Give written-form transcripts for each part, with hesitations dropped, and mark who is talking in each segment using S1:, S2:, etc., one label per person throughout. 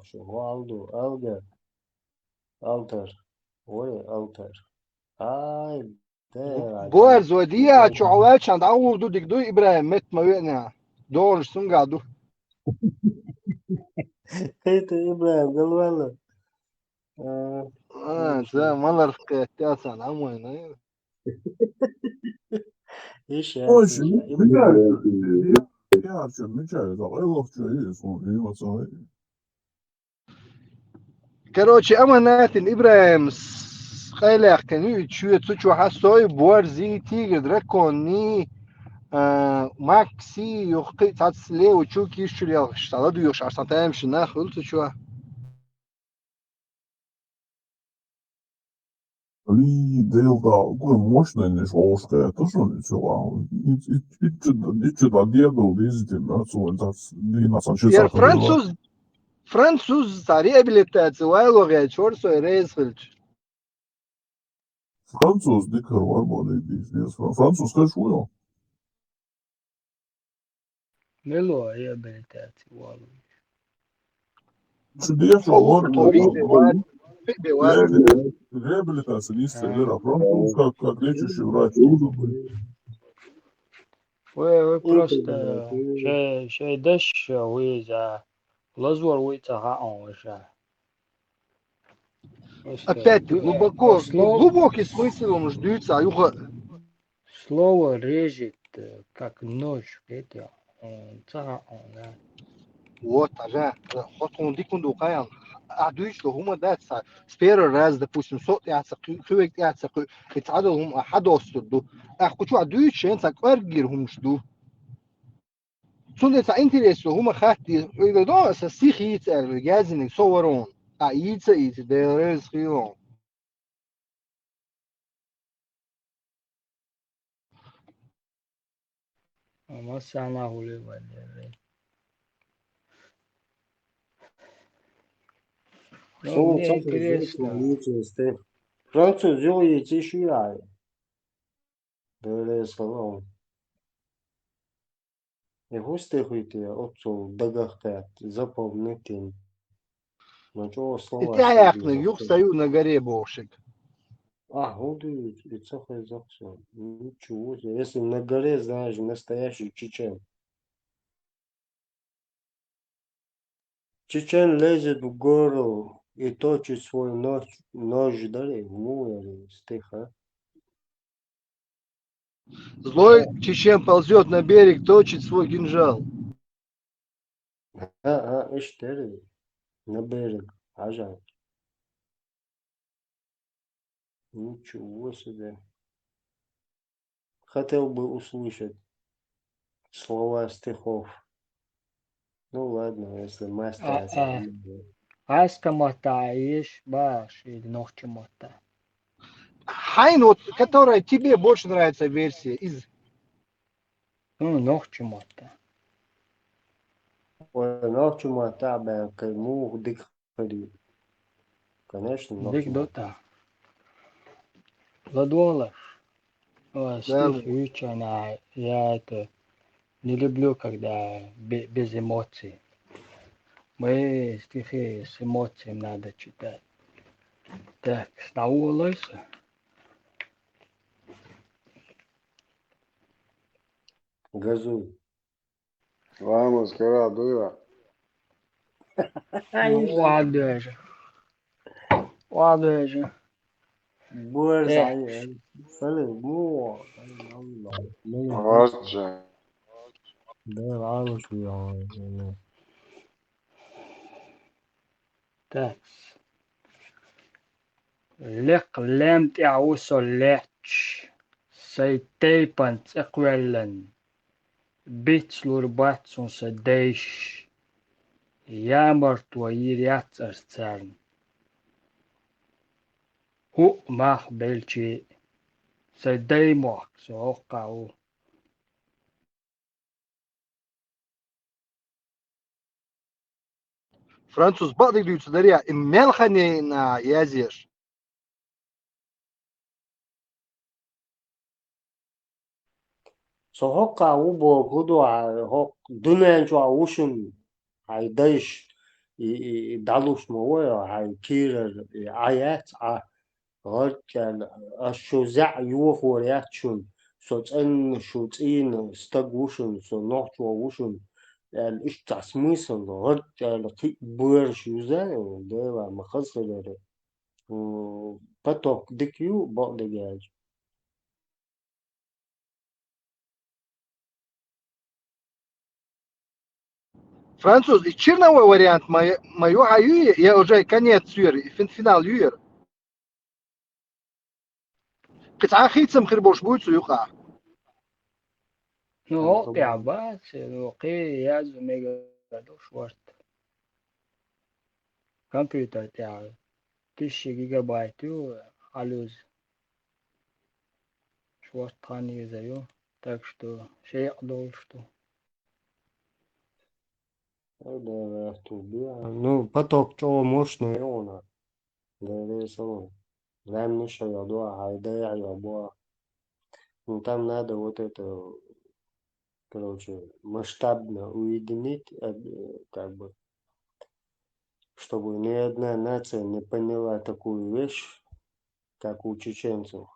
S1: شو والدو ألجر ألتر وي ألتر هاي دير عجيب
S2: بوز وديا شعوات شان دعور دو ديك دو إبراهيم مت ما وينا دور سونغا دو
S1: هيت إبراهيم قال والله إيش
S2: زي ما نرفق تاسان عمونا
S1: إيش يا
S3: Hoje,
S1: إيش يا إبراهيم
S3: Michael, давай ловче и вот
S2: كروتشي أما ناتن إبراهيم خيلك كني شو تشو حسوي بورزي تيجر دراكوني ماكسي يخطي تاتسلي وتشو كيشو لي اشتغل دو يوش عشان تمشي ناخذ تشو
S3: ali del da koje moćne nešolske, to što nečeva, iće da djedo viziti mrcu, da dina sam će
S2: يا
S3: saka bila.
S2: فرانسوز سريع بلتات وائل وغير شور سو ريز خلش
S3: Francūs dikar varbūt bijis, Francūs kā šujo.
S4: ملو هي بلتاتي والله
S3: Či diešo
S2: فوق
S3: var,
S2: طويل بواد بواد
S3: rehabilitācija
S4: آه.
S3: izstrēlē Francūs, kā grieķiši vrāči uzabūja.
S4: وي
S1: أنت
S4: بروستا شي دش ويزا لزور ويتا هاون وشا
S2: опять глубоко глубокий смысл он ждется юга
S4: слово режет как нож это цага он
S2: вот ага вот он дикун дукаян عدوش لو هما ده سبير الراس ده بوسم صوت خويك يتعادلهم أحد أصدو أخو شو عدوش ينسى أرجر هم شدو سنة انتريس لو هما خاتي إذا ده أساسي خيت الجازن يصورون عيد ده رز خيرون
S4: ما سامعه لي ولا ну
S1: شو
S4: мне
S1: تصل زيت
S4: интересно
S1: ويجي فرانسوس جو يجي شو يعني ده صلاة يهوستي خويتي أوتو دققت запомнитин но чего
S2: И
S1: слова
S2: ты
S1: что
S2: аяк на
S1: без
S2: юг стою на горе бошек.
S1: ходу и цехай заксо. Ничего себе. Если на горе, знаешь, настоящий чечен. Чечен лезет в гору и точит свой нож далее. Ну, стиха.
S2: Злой чечен ползет на берег, точит свой кинжал.
S1: Эштери. На берег. Ажа. Ничего себе. Хотел бы услышать слова стихов. Ну ладно, если мастер запомнил.
S4: عايز تعيش باش نوخ موتا
S2: Хайн, вот, которая тебе больше нравится версия из...
S4: ну نوخ موتا
S1: ونوع ما تعبان كيمو ديك خليل конечно нوع
S4: ديك
S1: ما
S4: دوتا ладуала
S2: Да,
S4: стих Ючана я это не люблю когда без эмоций мои стихи с эмоциями надо читать так стаулайся
S1: газуй
S5: Vamos, Caradura.
S4: واضح же
S1: بورز
S4: так
S1: عين فلي مو
S5: Roger.
S1: ده العالم شو يعني
S4: так لق لم تعوص لاتش سيتيبانت اقوالن بيتslur batson sedeish jammer tuairiat arstern hu mach belchi sedeimok soqau
S2: француз бадик дүйцü дарья, мелхани на язеш.
S1: سهوكا وبو غدو هوك دنيا جو وشم هايدايش دالوش مويا هاي كير عيات غرق الشوزع يوخ وريات شون صوت ان شوتين استقوشن سو نوح ووشن الإيش تسميسن غرق لقي بوير شوزا ده ما خسر ده بطوك ديكيو بق دجاج
S2: Француз, и черновой вариант, мою аю, я уже конец юр, финал юр. قطعة خيتم خير بوش بويتسو يقع.
S4: نو تعبات وقي يازو ميجا دوش ورت كمبيوتر تاع 10 جيجا بايت علوز شوارت تاني زيو так что شيء يقدر что
S1: ده تубия ну поток чего мощный он ده самое لا مش هيقضوها هيضيع يابوها ну там надо вот это короче масштабно уединить как бы чтобы ни одна нация не поняла такую вещь как у чеченцев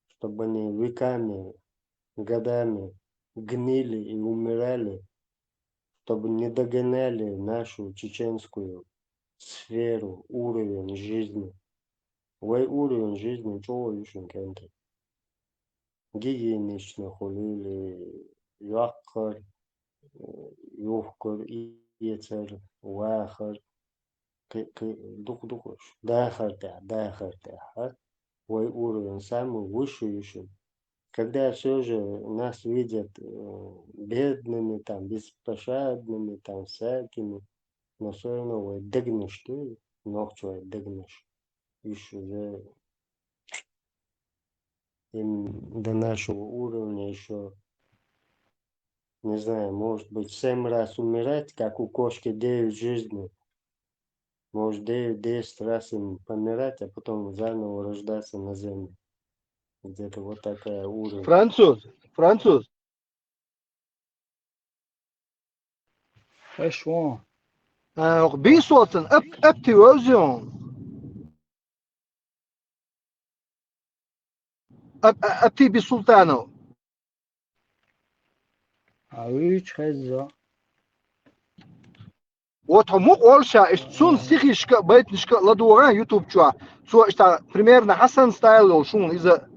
S1: чтобы они веками годами гнили и умирали чтобы не догоняли нашу чеченскую сферу, уровень жизни. Вой уровень жизни чего еще кенте? Гигиенично хулили, яхкар, юхкар, иецер, вахар, дух, дахар, вой уровень самый высший еще. Когда все же нас видят бедными, там, беспощадными, там, всякими, но все равно вой дегнешь ты, ногчу дегнешь. Еще же им до нашего уровня еще, не знаю, может быть, 7 раз умирать, как у кошки 9 жизней. Может, 10 раз им помирать, а потом заново рождаться на земле. Где-то вот такая уровень.
S2: فранцуз.
S4: ايش
S2: بيصوتن اب تيوزيون. اب تي بسلطانو.
S4: عويش خزة
S2: Вот мог Ольша, шун сихишка, бейтнишка, ладуара YouTube чуа. Что примерно Хасан стайл шун из-за.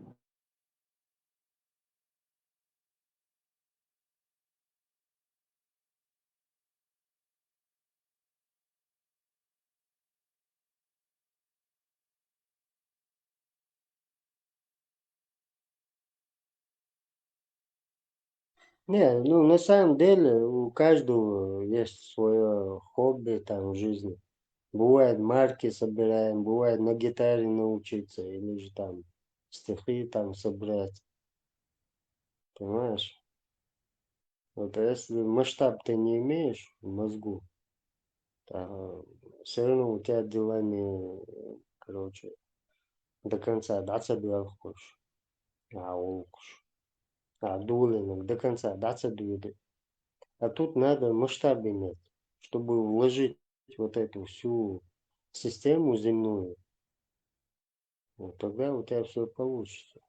S1: Не, ну на самом деле у каждого есть свое хобби там в жизни. Бывает марки собираем, бывает на гитаре научиться, или же там стихи там собрать, понимаешь? Вот если масштаб ты не имеешь в мозгу, все равно у тебя дела не, короче, до конца даться хочешь, олкуш, дулинг до конца даться дует. А тут надо масштаб иметь, чтобы вложить вот эту всю систему земную. Вот тогда у тебя все получится.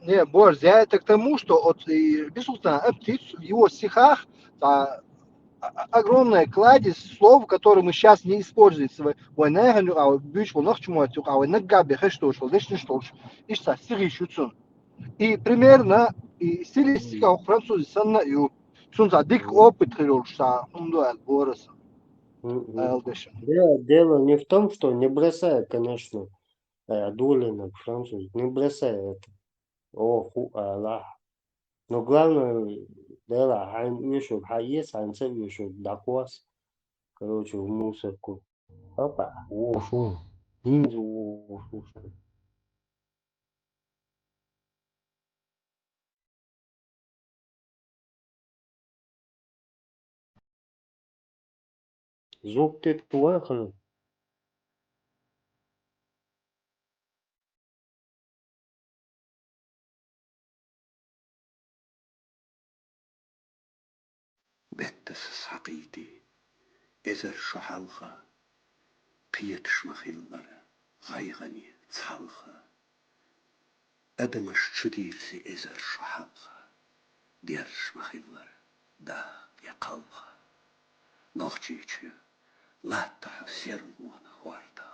S2: Не, Борж, я это к тому, что от Бисултана Аптиц в его стихах огромная кладезь слов, которые мы сейчас не используем. И примерно и стилистика у французов санна и сунца дик опыт хирургша ундуал борос
S1: Мгм.
S2: айлдешин.
S1: Дело не в том, что не бросай, конечно, Дулина, француз, не бросай это. Аллах. Но главное, дело, хайн ишут, хаес, хайн ишут, даквас, короче, в мусорку. Опа, ошу, ниндзю, ошу. Звук ты плохо.
S6: بتس حقيتي إذا شحلخة قيتش مخيلنا غيغني تصحلخة أدمش شديسي إذا شحلخة ديرش مخيلنا دا يقلخة نوختيتش لا تحسير وانا خوارده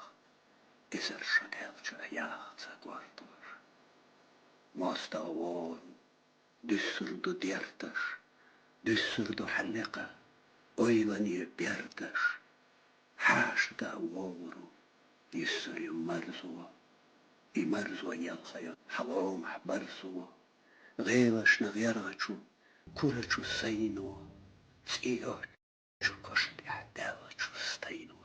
S6: إذا شدالش أياغت غوردور ماستا وون دسردو ديرتش دسردو حلقة أيواني بيردش حاش دا وورو يسري مرزو يلخيو حلوم حبرسو غيرش نغيرغشو كورشو سينو تيوشو كشت يحدالشو ستينو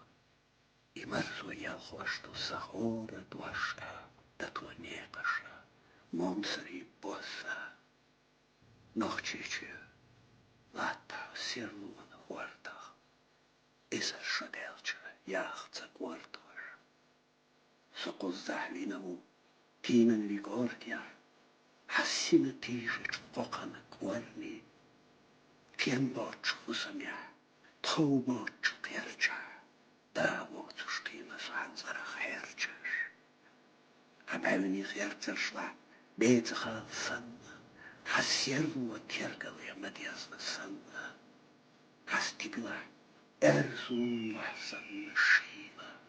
S6: مرزو يلخوشتو سخورة دوشا دتو نيقشا مونسري بوسا نوختيتش لاتا سيرلون ورده إذا شدالش ياخت وردور سقو زحلينو تينن ليغورديا حسين تيجت فوقنك ورني تيمبوتش خسميا توبوتش قيرجا داوتش قيمس عنزر خيرجش أبعوني خيرجش لا بيت خالصن حسيرو وتيرقل يا مديازن السن حستيبلا أرزون وحسن الشيلة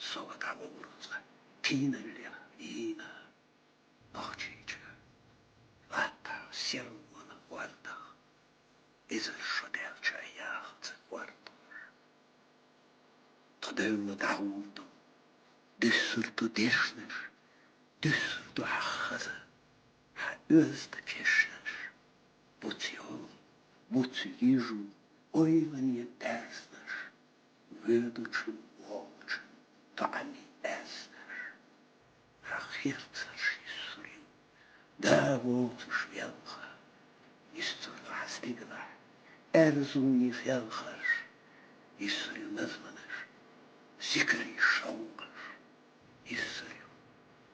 S6: صوت عورزة تينا اللي إينا نوختيتش لاتا سيرون ورده إذا شدالش أياغت وردور تدول دعوتو دسرتو ديشنش دسرتو حخذا حأزد كشنش بوتيول بوتيجو أيوان يدرسنش ويدوشن ووشن تعني أسنش حخيرتش يسرين داوتش يلخا يستر حستيقلا أرزوني في الخرش يسري نزمنش سكري شوقش يسري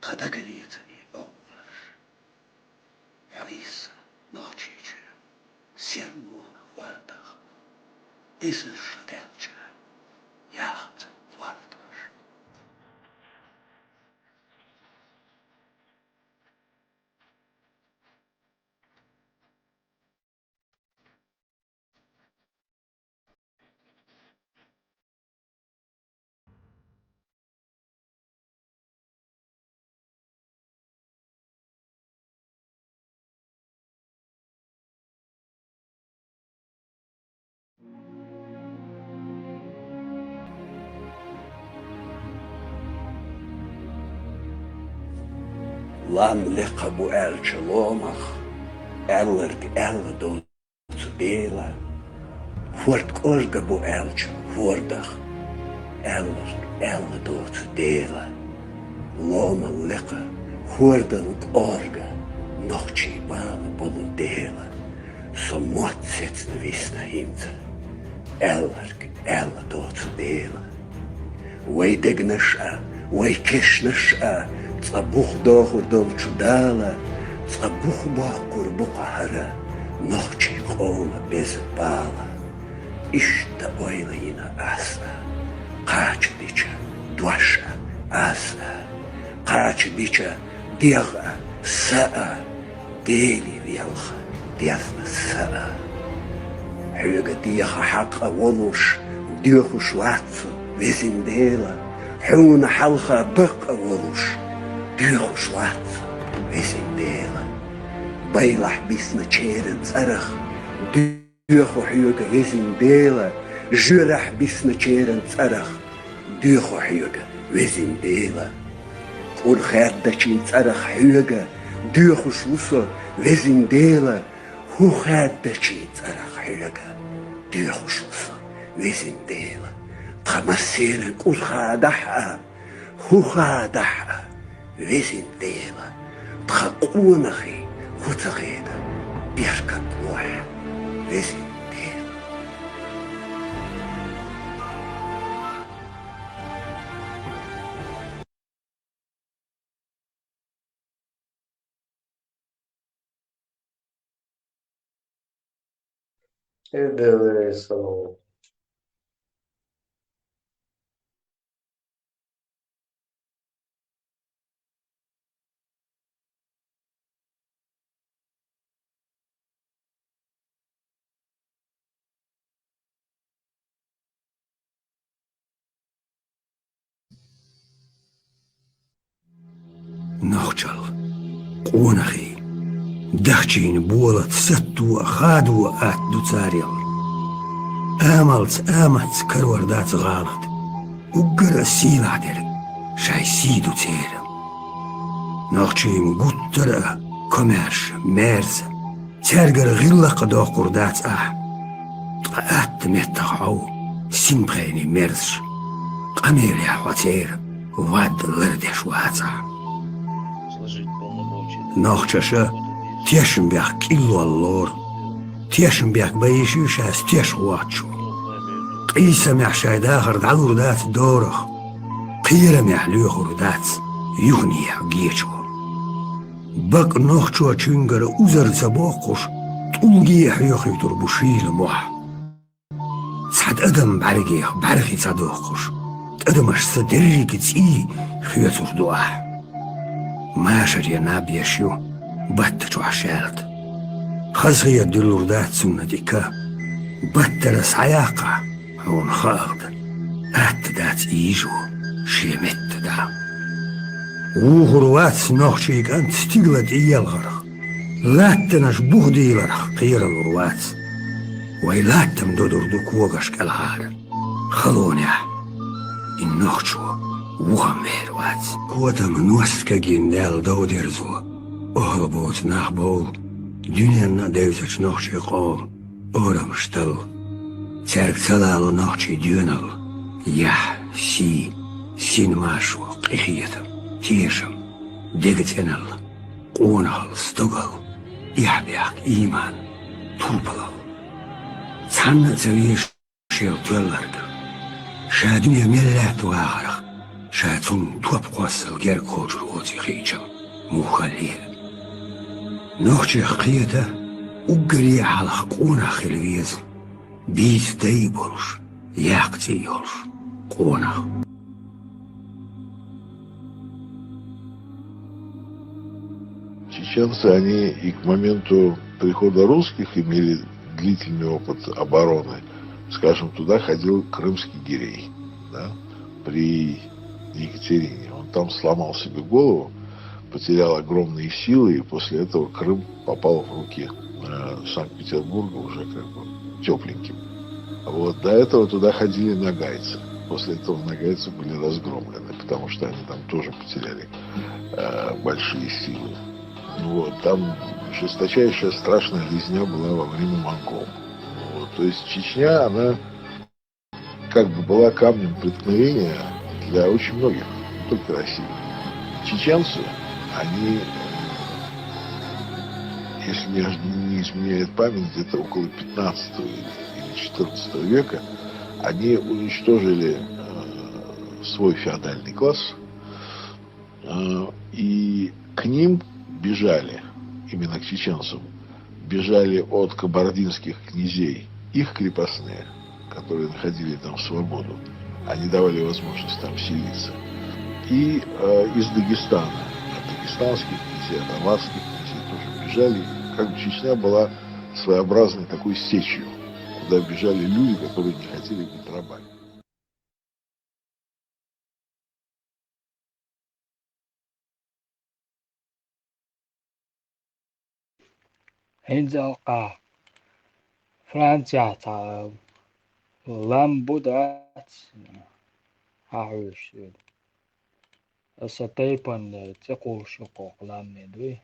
S6: قدقريتني أولش حريصة نوختيتش سيرمون وردخ إذا شدالش ياخت وردوش لام لقبو ألش لومخ ألرق ألدو تبيلا فورت أرقبو ألش فوردخ ألرق ألدو تديلا لوم لقا فوردنك أرقا نوختي بان بولو ديلا سموت ستن ويسنا هيمتا ألرق ألدو تديلا ويدقنشا ويكشنشا صبوخ داخل دل چودالا صبوخ باقر بقهرة نوختي قولا بز بالا إشتا أويلينا أسنا قاچ ديچا دوشا أسنا قاچ ديچا ديغا ساء ديلي بيالخا ديثنا ساء حيوغا ديغا حقا ولوش ديوخوش لاتسو ويزين ديلا حون حلخا بقا ولوش ديوخوش لاتسو ويزين ديلا بيلح بيسنا تشيرن صرخ ديوخو حيوغا ويزين ديلا جرح بيسنا تشيرن صرخ ديوخو حيوغا ويزين ديلا قول خير داشين صرخ حيوغا ديوخوش لوسو ويزين ديلا هو خير داشين صرخ حيوغا ديوخوش لوسو ويزين ديلا تخمسيرن قول خادحها هو خادحها ويزين ديلا تخقونخي هو تغيدا بيركب روح ويزين ديلا
S1: Интересно.
S6: نخجل قونخي دخشين بولت ستو خادو آت دو تاريل آملت كرور دات غالط وقر السيلة دير شاي سيدو تيرم نخشين قطر كوميرش ميرز ترقر غلق دو قردات آت متقعو سيمبغيني ميرزش قميل يا حواتير واد لردش واتع نخشش تيشنبيخ كيلو اللور تيشنبيخ بيشي شاس تيش واتشو قيسة مع شاي داخر دعور دات دورخ قيرة مع ليخور دات يغني جيشو بق نخشو چنگر اوزر زباقش طولجي حيوخي تربوشيل موح سعد ادم برغي صدوقش ادمش صدريك تي خيوتر دوح ماشر يا نابي شو باتشو عشالت خزغي الدلور دات سنة ديكا باترس عياقة هون خاغد ات دات ايجو شيمت دا وغروات نوخشيك انت ستيغلت ايالغرخ لاتناش بوغدي لرخ قير الغروات ويلاتم دودر دوكوغش كالهار خلونيا النوخشو وغمير وات كوتم نوسكا جيندال دودرزو اهربوت ناخبول دنيانا ديوتش نوخشي قوم اورمشتل ترك تلالو نوخشي ديونل يح سي سين ماشو قيخيتم تيشم ديگتنل قونهل ستوغل يحبيك ايمان طوبلل تحنى تريش شيل تولرد شادنيا ملات واغرق شاتون توب قوصل غير كوجر اوتي خيجم مخليل نوخشي قيته وقري على قونا خلويز بيت دايبولش ياقتي يولش قونا
S7: Чеченцы, они и к моменту прихода русских имели длительный опыт обороны. Скажем, туда ходил крымский гирей, да, при Екатерине. Он там сломал себе голову, потерял огромные силы, и после этого Крым попал в руки Санкт-Петербурга уже как бы тепленьким. Вот, до этого туда ходили нагайцы. После этого нагайцы были разгромлены, потому что они там тоже потеряли большие силы. Вот, там жесточайшая страшная резня была во время монгол. Вот, то есть Чечня, она как бы была камнем преткновения для очень многих, не только России. Чеченцы, они, если не изменяет память, где-то около 15 или 14 века, они уничтожили свой феодальный класс, и к ним бежали, именно к чеченцам, бежали от кабардинских князей их крепостные, которые находили там свободу. Они давали возможность там селиться. И из Дагестана, от дагестанских князей, от аварских князей тоже бежали. Как бы Чечня была своеобразной такой сечью, куда бежали люди, которые не хотели быть рабами.
S4: هنزل فرانسيا تا لامبودات هاوش ستيبن تقو شقوق لامدوي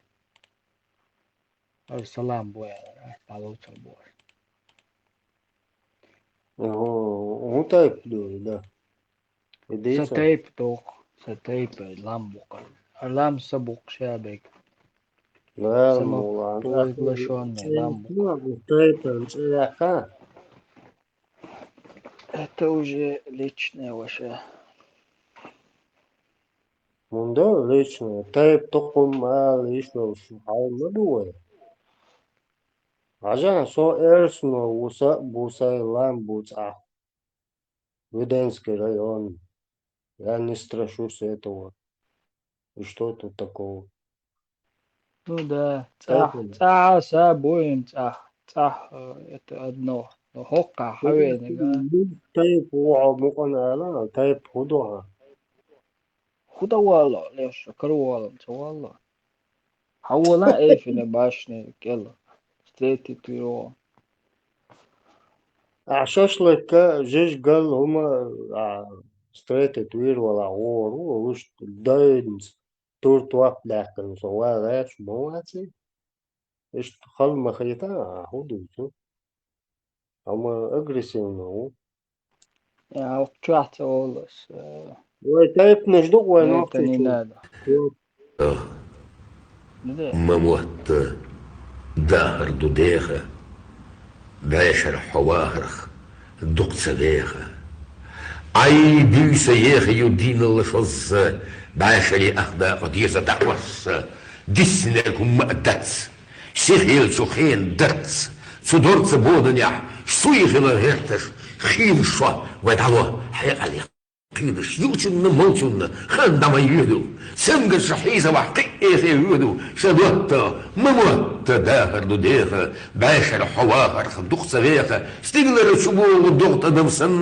S4: السلام بويا تعالوا تبور
S1: هو طيب دول ده ليش
S4: ستيب توق ستيب لامبوق لام سبوق شابك
S1: لا
S4: سما
S1: مو
S4: طويلشون لامبوق
S1: طيب
S4: это уже личное ваше
S1: Mundo лично. طيب تقوم ليش لو سبحان الله. عشان سو إرسنو وسا بوسا لام بوسا Виденский район. Я не страшусь этого. И что тут такого?
S4: Ну да,
S1: Поэтому
S4: сабуем, это одно. Но хока, хавенега.
S1: طيب هو مقنع لا طيب خدوها
S4: Худа والله ليش كرو والله والله. حولا ايه في نباشني كلا. ستيتي تيرو.
S1: شاشلك جيش قال هما ستريت توير ولا عور وش داينز تور تواب لكن سواء غاش مواتي إيش خل مخيطة هودو هما أجريسيف
S4: Ja, och tjaat alles.
S1: وطيب نجدو وين
S4: Это не надо. ده
S6: مموت داهر دوديخة باشر حواهرخ دقت سبيخة أي بيسا يخي يدين اللفظ باشري أخداق ديزا دعوس ديسنكم مقدتس سيخيل سخين دتس صدرت بودنيا سويخنا غيرتش خيل شوا ودعوة حيقالي قيدش يوتن موتن خندم يدو سمج الشحيزة وحقيقي يدو شدوت مموت داهر دوديخ باشر حواهر خدوق سغيخ ستيغلر شبو ودوغت دمسن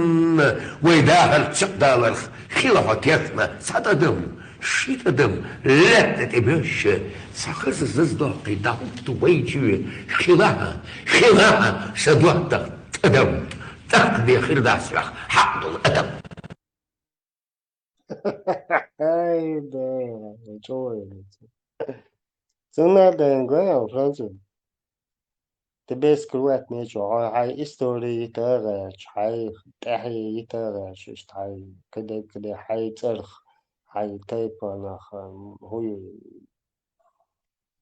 S6: ويداهر تشقدالر خلافة كيفنا ساتدم شيتدم لا تتبش ساخرس ززدوقي دعوت ويجي خلاها شدوت تدم تقضي خير داسرخ حق الأدب
S1: Ai, да, ничего. Сына да ингвея француз. Тебе скруат ничего. Хай истории тагаш, хай тахи тагаш, хай كده хай царх, хай тайпанах, هو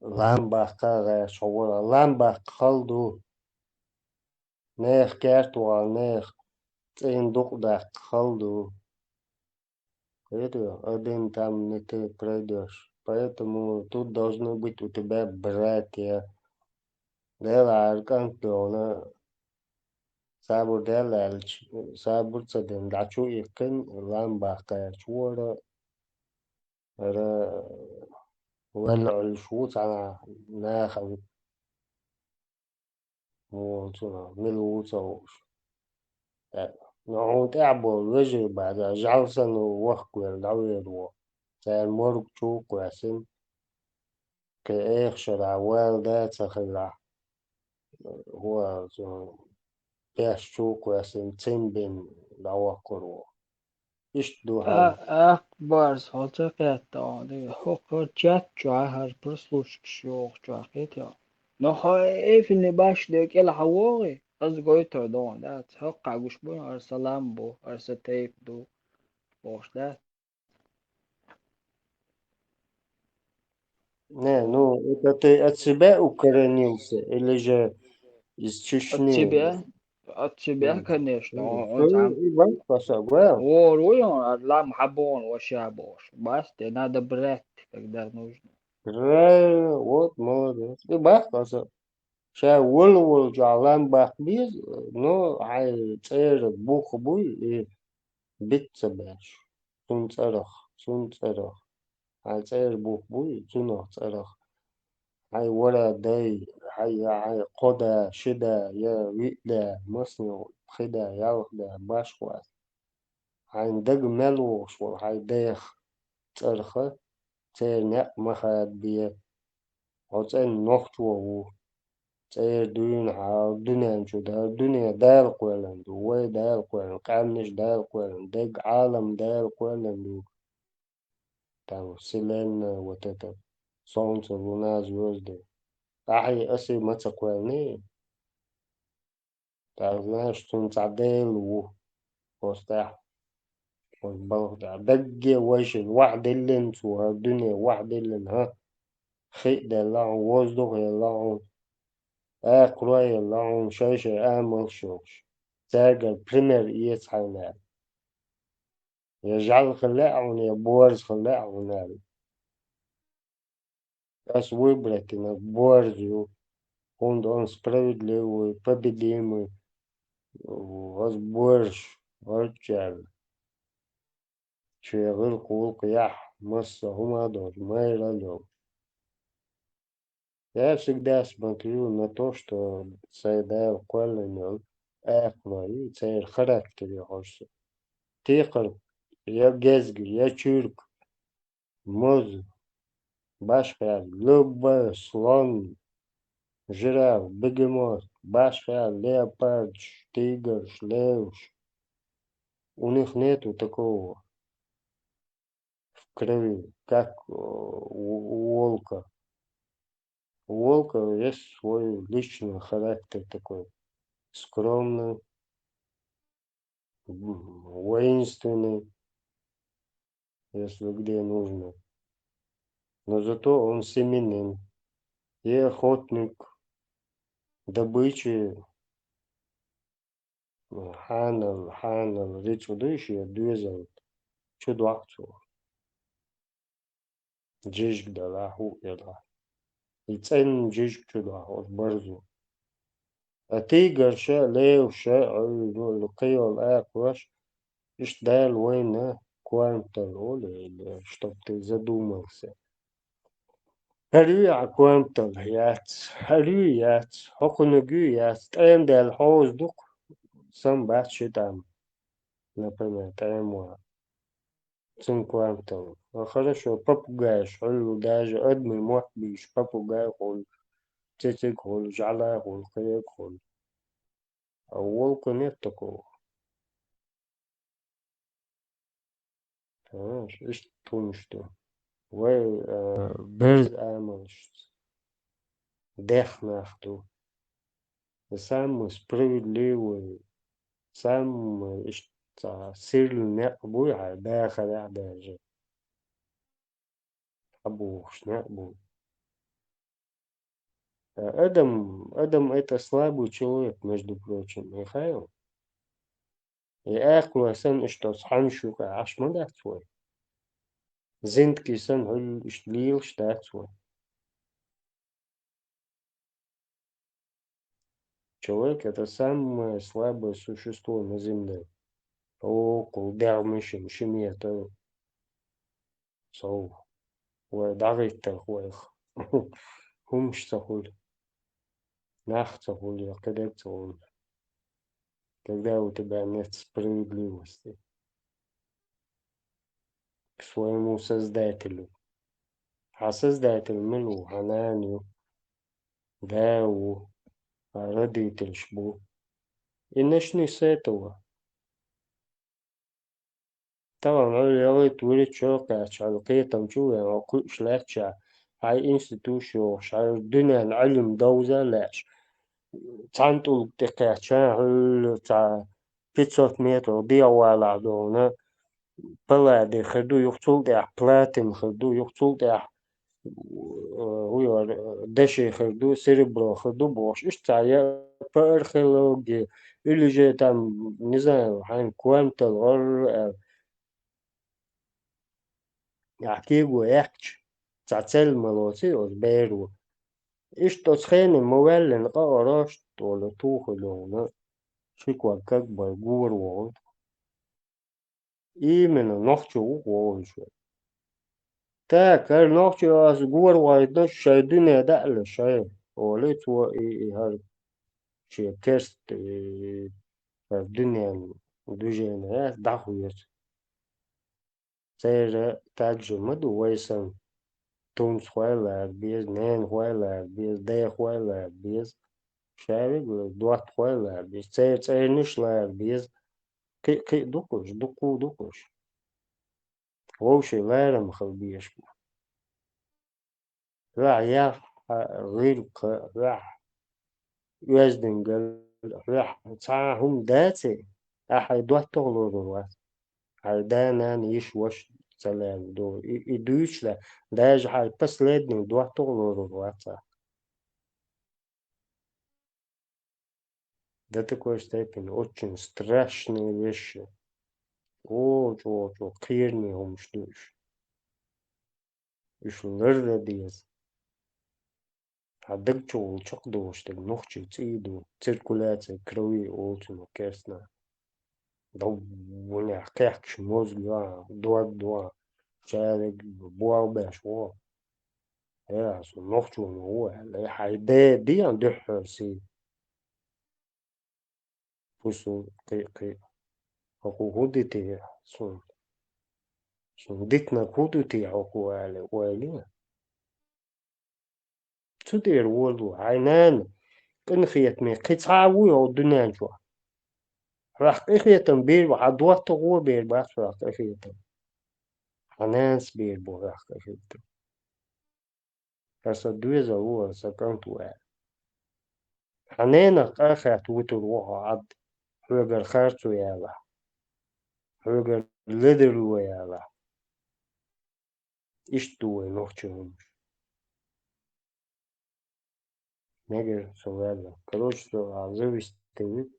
S1: لامبах тагаш, هو لامبах خلدو, нех кертуа, нех циндук да خلدو. Это один там не ты пройдешь. Поэтому тут должны быть у тебя братья. Дела Аркантона, Сабу Дела, Сабу Цаден, Дачу Икин, Ламбака, Чуора, ولع الشوط على ناخذ موتنا ملوتوش. نعود أعبو وجه بعد جالسن ووخكو الدوير سان مرق شوك واسن كإيخ شرع والدا تخلع هو بيش شوك واسن تنبين دوا إيش دو هاي
S4: أكبر صوتك ده هو تشات جاهر برسلوش كشيوخ جاكيت يا نخوا إيه في النباش ديك إلا حواري از قويتو دون دات هقع قشبون أرسلام بو أرسل دو بوش دات
S1: Не, ну это ты от себя укоренился или же из Чечни?
S4: от себя, конечно, он
S1: Ну,
S4: там
S1: Иван посогласен.
S4: ورويون أدلام حبون وشابوش بس ده надо брать, когда нужно.
S1: Правильно, вот молодец. И бахтаса. Сейчас вол جعلان بخبيز но عاي تير بوخ بوي بيت باش سون صرخ عاي تير بوخ بوي سون صرخ عاي ورا داي عاي قدا شدا يا ويدا مصنع خدا ياخدا باش واس عاي دق ملوش وعاي دايخ صرخة تير نق مخاد بيه عاي نوخت وو تير دون حال دنيا شدا دنيا دار قولن دو وي دار قولن قامنش دار قولن دق عالم دار قولن دو там вселенная вот это солнце луна звезды أحي أسي متقواني так знаешь تنصدل وفتح والبلغ دقي وش الواحد اللي انتو الدنيا واحد اللي ها خيط دلعون وزدق يلعون أقرأ يلعون شاشة أعمل شوش تاجر بريمير يتحنى يجعل خلاعون يبورز خلاعون بس ويبرك إنك بورزو он справедливый, победимый, возборж, ворчал. Чуягыл кулк ях, масса гумадор, майралёв. Я всегда смотрю на то, что сайдал квалинел, и цейр характер яхорсы. Тихар, я гезги, я чурк, моз, башка, любой слон, жираф, бегемот, башка, леопард, тигр, лев. У них нету такого в крови, как у волка. У волка есть свой личный характер такой, скромный, воинственный, если где нужно. Но зато он семенен и охотник, добычи, ханал, речудующие двизал, чудвахцу, джишк дала, хуяла. И цен джишк чудвах, от барзу. А тигр ша, лев ша, лукайол акваш, иш дал война, квантал, или чтоб ты задумался. هريع كوانتل هريات هوكونجيات تندل هوز دوك сам бачитам, например, таймуа, цинквантал. Хорошо, попугай, шолу даже одни мот биш, попугай хол, цицик хол, жала хол, каек хол. А у волка нет такого. Понимаешь, и что? Вы без амалш, дехнахту, самый справедливый, самый сильный буя, даха даже. Абуш, не абу. Адам это слабый человек, между прочим, Михаил. И аху асан что сханшука ашмадат свой. Зинтки сан хул лил штат свой. Человек это самое слабое существо на земле. О, кулдермишем, шимета, сау. Ой, дарит хуэх. Хумшта нахта хули, когда у тебя нет справедливости к своему создателю. А создатель Милу, Хананию, Дау, родитель Шбу. И начни с этого. طبعا я تقول شوكة شالقية تمشوية وكل شلاتشا هاي انستيتوشيو شال الدنيا العلم دوزة لاش تانتو تكاتشا هل تا 500 متر دي ولا دونا بلا دي خدو يقتل دي بلاتين خدو يقتل دي دشي خدو سيربرو خدو бош اشتايا по археологии или же там, не знаю, хайн квантал, يعتيقوا يحكي تعتل ملوتي وزبيرو إشتو تخيني موالن قاراشت ولا توخلونا شكوا كاكبر جور وول إيمن نوخشو وول شو تاكر نوخشو أس جور وايد نش شايدين دقل شاي وليت و إي هار شي كست الدنيا دوجينات دعويت سير تاج مدو ويسن تونس خويلر بيز نين خويلر بيز دي خويلر بيز شاري دوات خويلر بيز تسير نشلر بيز كي دوكوش ووشي لارم خلبيش لا يا غيرك لا يزدن قال لا تعاهم داتي أحد دوات تغلو دوات هردانا يشوش سلام دو идущля даже последний два доллара до такой степени очень страшные вещи. Очень кирни умштуш. Ишулер диез. هدقشو شقدوش تنخشي تيدو циркуляция крови улучшена кесна. دو ونا كيحكش موزلا دوا شارك بوا بشوا يا سو نخشو هو لا حيدي دي عند حسي فوسو قي هو هودتي سون ديتنا كودتي هو على والي تدير ولو عينان كن خيت مي قطعاوي او دنيا جوا راح قيخيتن بير وعدوات هو بير باس راح قيخيتن حناس بير بو راح قيخيتن هسا دويزا هو سكنت واحد حنانا قاخت وتروح عد حوغر خارتو يالا حوغر لدرو يالا اشتو نوخشون نجر سوالا كروش تو عزوش تبي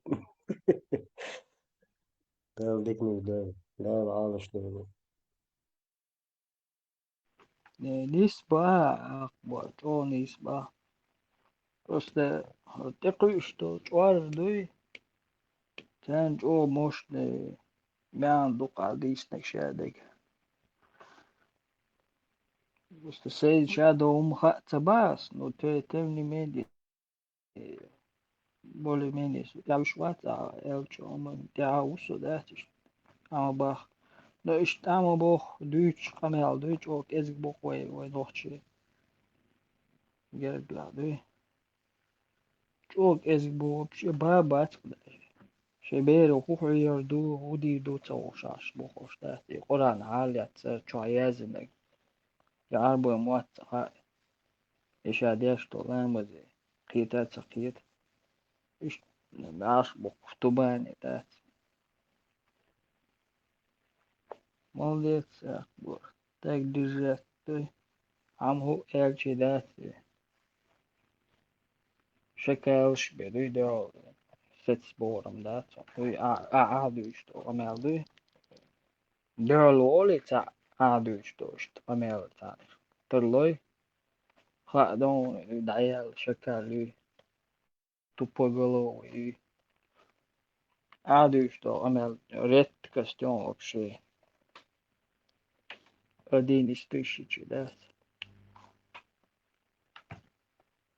S1: دال ديك نقدر دال عالش دال
S4: نسبة أكبر أو نسبة بس تقيشتو جوار دوي كان جو مش ما دوقع ديس نشادك بس تسيد شادو مخات باس نو تمني ميدي بولي مينيس يا شوات الچو من تعاوسو داتش أما باخ no ist ama boch Deutsch kamel Deutsch ook ezig boch we nochchi gergla de ook ezig boch babat شبير وكوخ يردو ودي دو توشاش بوخوش تاتي قران عالية تشويازنك يعربو موات إيش عديش طولان وزي قيتات سقيت إيش معاش بوخ تباني تات موليت ساقبور تاك دجات عم هو إلشي داتي شكاوش بدوي دو ستسبورم دات هو أعادو يشتو أمالدو دولولي تا أعادو يشتو أمال تاني ترلوي خادون دعيال شكالي тупоголовый. Аду что амел редкость он вообще один из тысячи, да?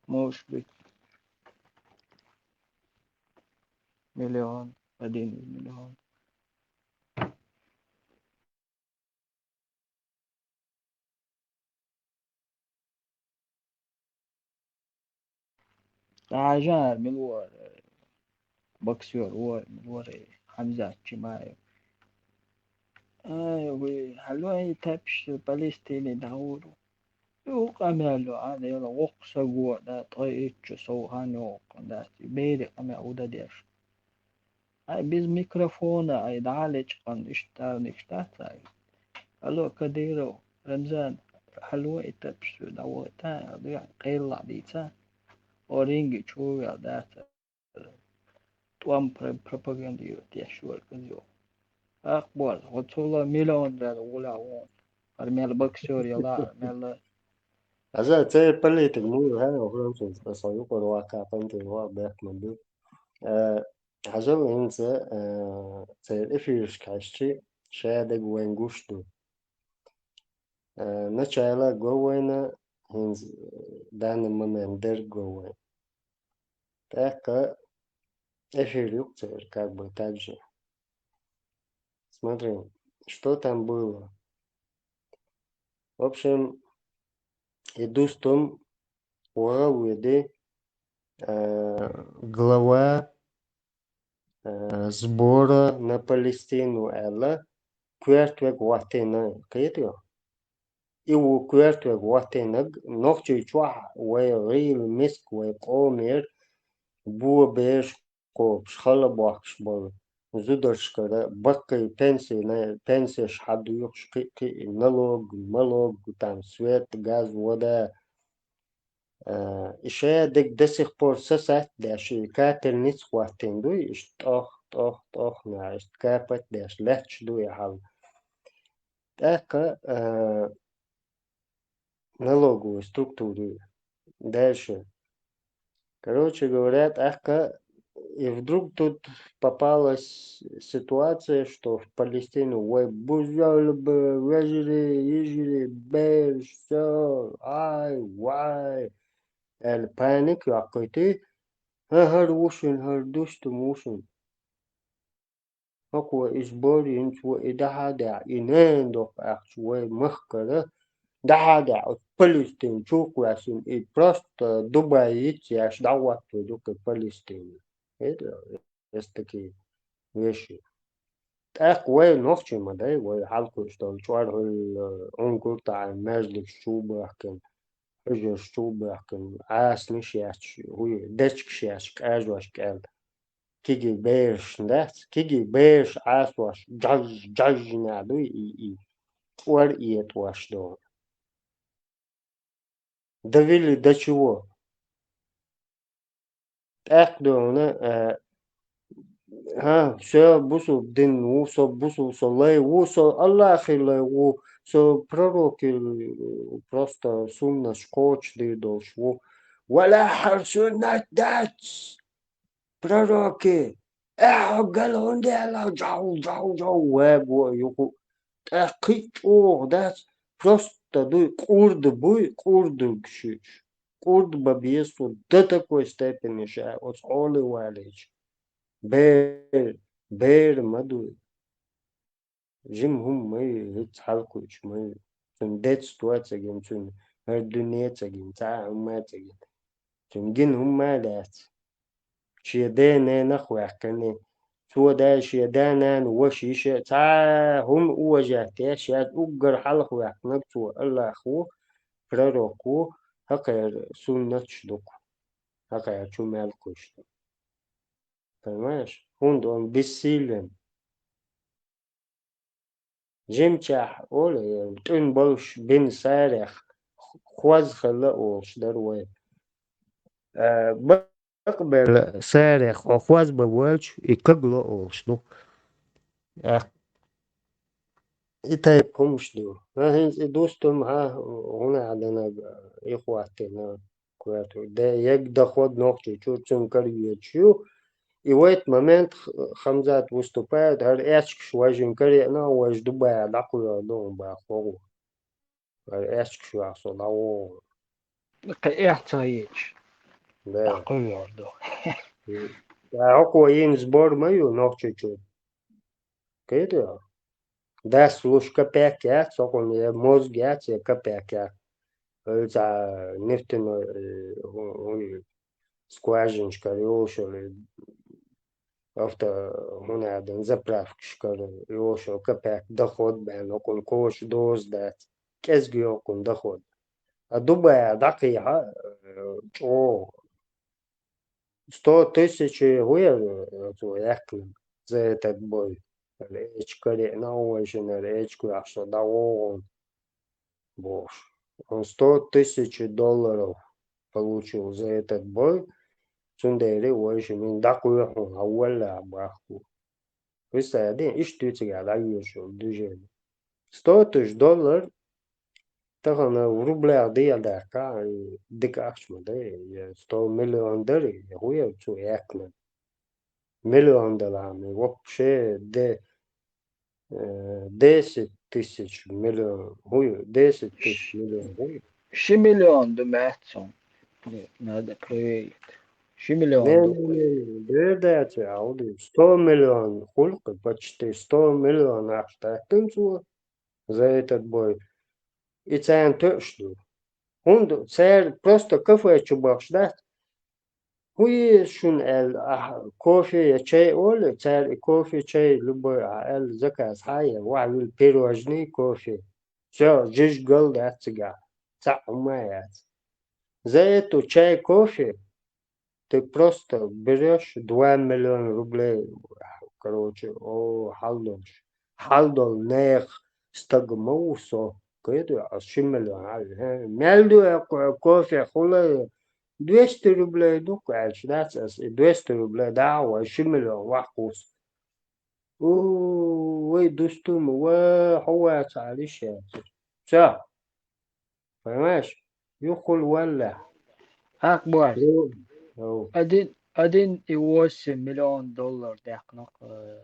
S4: Может быть миллион, один из миллиона. عجال من ور بوكسير من ور حمزة شمايو وي هلو تابش باليستيني داورو يوق أمالو هذا يلا وق سجوا ده طيب سو هانيوق ده بيري أما أودا ديش هاي بيز ميكروفون هاي دعالج قن اشتار نشتات هلو كديرو رمزان حلوة تابش داورتا ده قيل عديتا أورينجي شوية ده توام propaganda يتيشور كذيو أقبل وصولا مليون ده ولا وون أرميل بكسور يلا أرميل
S1: هذا تي بلي تجمو هاي وفرنسا بس يقول واقع فانتي هو بيك مدو هذا وينز تي الإفيرش كاشتي شادق وين قشتو نشالا جوينا هنز دان ممندر جوين تاكا эфир юктер как бы так же. Смотри, что там было. В общем, иду с том уравыды глава сбора на Палестину Элла квертвег ватена китио. И у квертвег ватена нохчи чуа ويغيل مسك ويقومير بو بيش قوب شخلا بوحش بول زودرش كده بقي بنسي شحدو يخش قي نلوج ملوج تام سويت غاز ودا إشياء دك دسخ بورسسات دا شركات النس واتين دوي إش طخ نعيش كابت داش لاتش دوي حال تاكا налоговую структуру. Дальше. Короче, говорят, и вдруг тут попалась ситуация, что в Палестину, ой, бузали бы, ежели, беш, все, ай, вай, паник, какой-то, هر دوست موسم هكو إجباري انتو إده هذا إنان دوك أخشوي مخكرة ده هذا فلسطين شوكو عشان إبراست دبي يتياش دعوة دوك فلسطين هذا يستكي ويشي أخ وين نوختي مداي ويحلقوا اشتغل شوار العنقر تاع المجلس الشوبة كان حجر الشوبة كان عاس نشياش هو دشك شياش كاجواش كال كيجي بيرش ناس كيجي بيرش عاسواش جاج نادو إي ور إيت واش دو довели до чего? Так да, все бусу дин усо бусу солей усо Аллахи лей у со пророки просто сумна шкоч дошло. ولا حرسونات دات пророки. قالوا لا جاو وابو يقول تحقيق ده просто курд кшиш. Курд бабьесу до такой степени, что от школы валич. بير مدوي جيم هم مي هيت حلقوش مي تون ديت ستواتسجين تون هردونيتسجين تا هماتسجين تون جين هم مالات شيدان نخوة كني سو دا شيدان وشيشة تا هم وجهتي شاد أجر حلق ويحنبتو الله أخو proroku haka sunnaч доку, haka чумялкуш. Понимаешь? Он бессилен. جمچح أول تون بلش بين سارخ خوز خلاص دروي بقبل سارخ وخوز بولش يكجلوش دو إتاي بومش دو هاي دوستم هنا عندنا إخواتنا كواتو ده يك دخود نوختي شو تسم كريت شو И в этот момент Хамзат выступает, говорит, эчк важен корена, важ дубая, дакуя, дом, бахогу. Эчк шуасо, лао,
S4: إحصائيش
S1: да.
S4: تقرير ده
S1: Ако ин сбор мою, ногче чу. Кайда? Да, слушка пякят, сокон я мозг ят, я капякят. За нефтяной скважиночка, решили. After هنا عندنا заправщика يوشو كباك دخود بين وكون كوش دوز دات كزجي يكون دخود الدبا دقيقة او 100 000 هو يأكل زي تدبوي الإيش كري نوشن الإيش كي عشان داوون бош. Он $100 000 получил за этот бой. Сундери очень من دقوا أول أبغاه. Представляете, и что это я даю движение. $100 000 тогда в рублях да ка дикашма да $100 миллионов хуя что якна $1 миллион вообще де 10 тысяч миллион хуя 10 тысяч миллион хуя
S4: 20 مليون ده ماتسون هذا كويت 20 مليون ده
S1: не да это ауди 100 миллион хулька почти 100 миллионов штатов за этот бой и цен точно он царь просто кафе чубак ждать хуй шун кофе я чай оля царь кофе чай любой заказ хая валю пирожный кофе все жиж гол да цыга цамает за эту чай кофе ты просто берешь 2 миллиона рублей короче халдол нех стагмоусо كده 20 مليون مالدو кофе хула 200 рублей дук альшдаться 200 рублей да 20 مليون وحقوس وي دوستم وهو تعاليش все понимаешь يقول ولا
S4: أكبر
S1: أو
S4: أدين يوسم $1,000,000 دقنق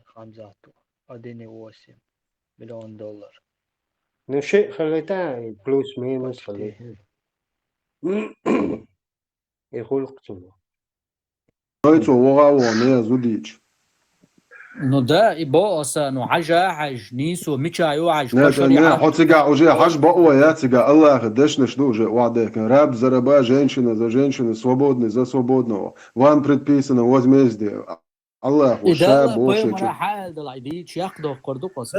S4: خمساته أدين يوسم $1,000,000
S1: شيء خليتها بلوس مينوس
S4: قتفتي
S1: خليتها يقول قتله
S5: Heute Woche war Zudic.
S8: No da i bosa no haja haj nisu micha yo haj
S5: Ne,
S8: bashari'a
S5: хотя уже хаж бао я тига Аллах деш наш уже вадек раб за раба, женщина за женщину, свободный за свободного. Вам предписано возмездие. Аллах
S8: إذا
S5: وشاب
S8: لا بوي
S5: وشيء.
S8: مرا حال دل عيديش ياخدو قردو قصة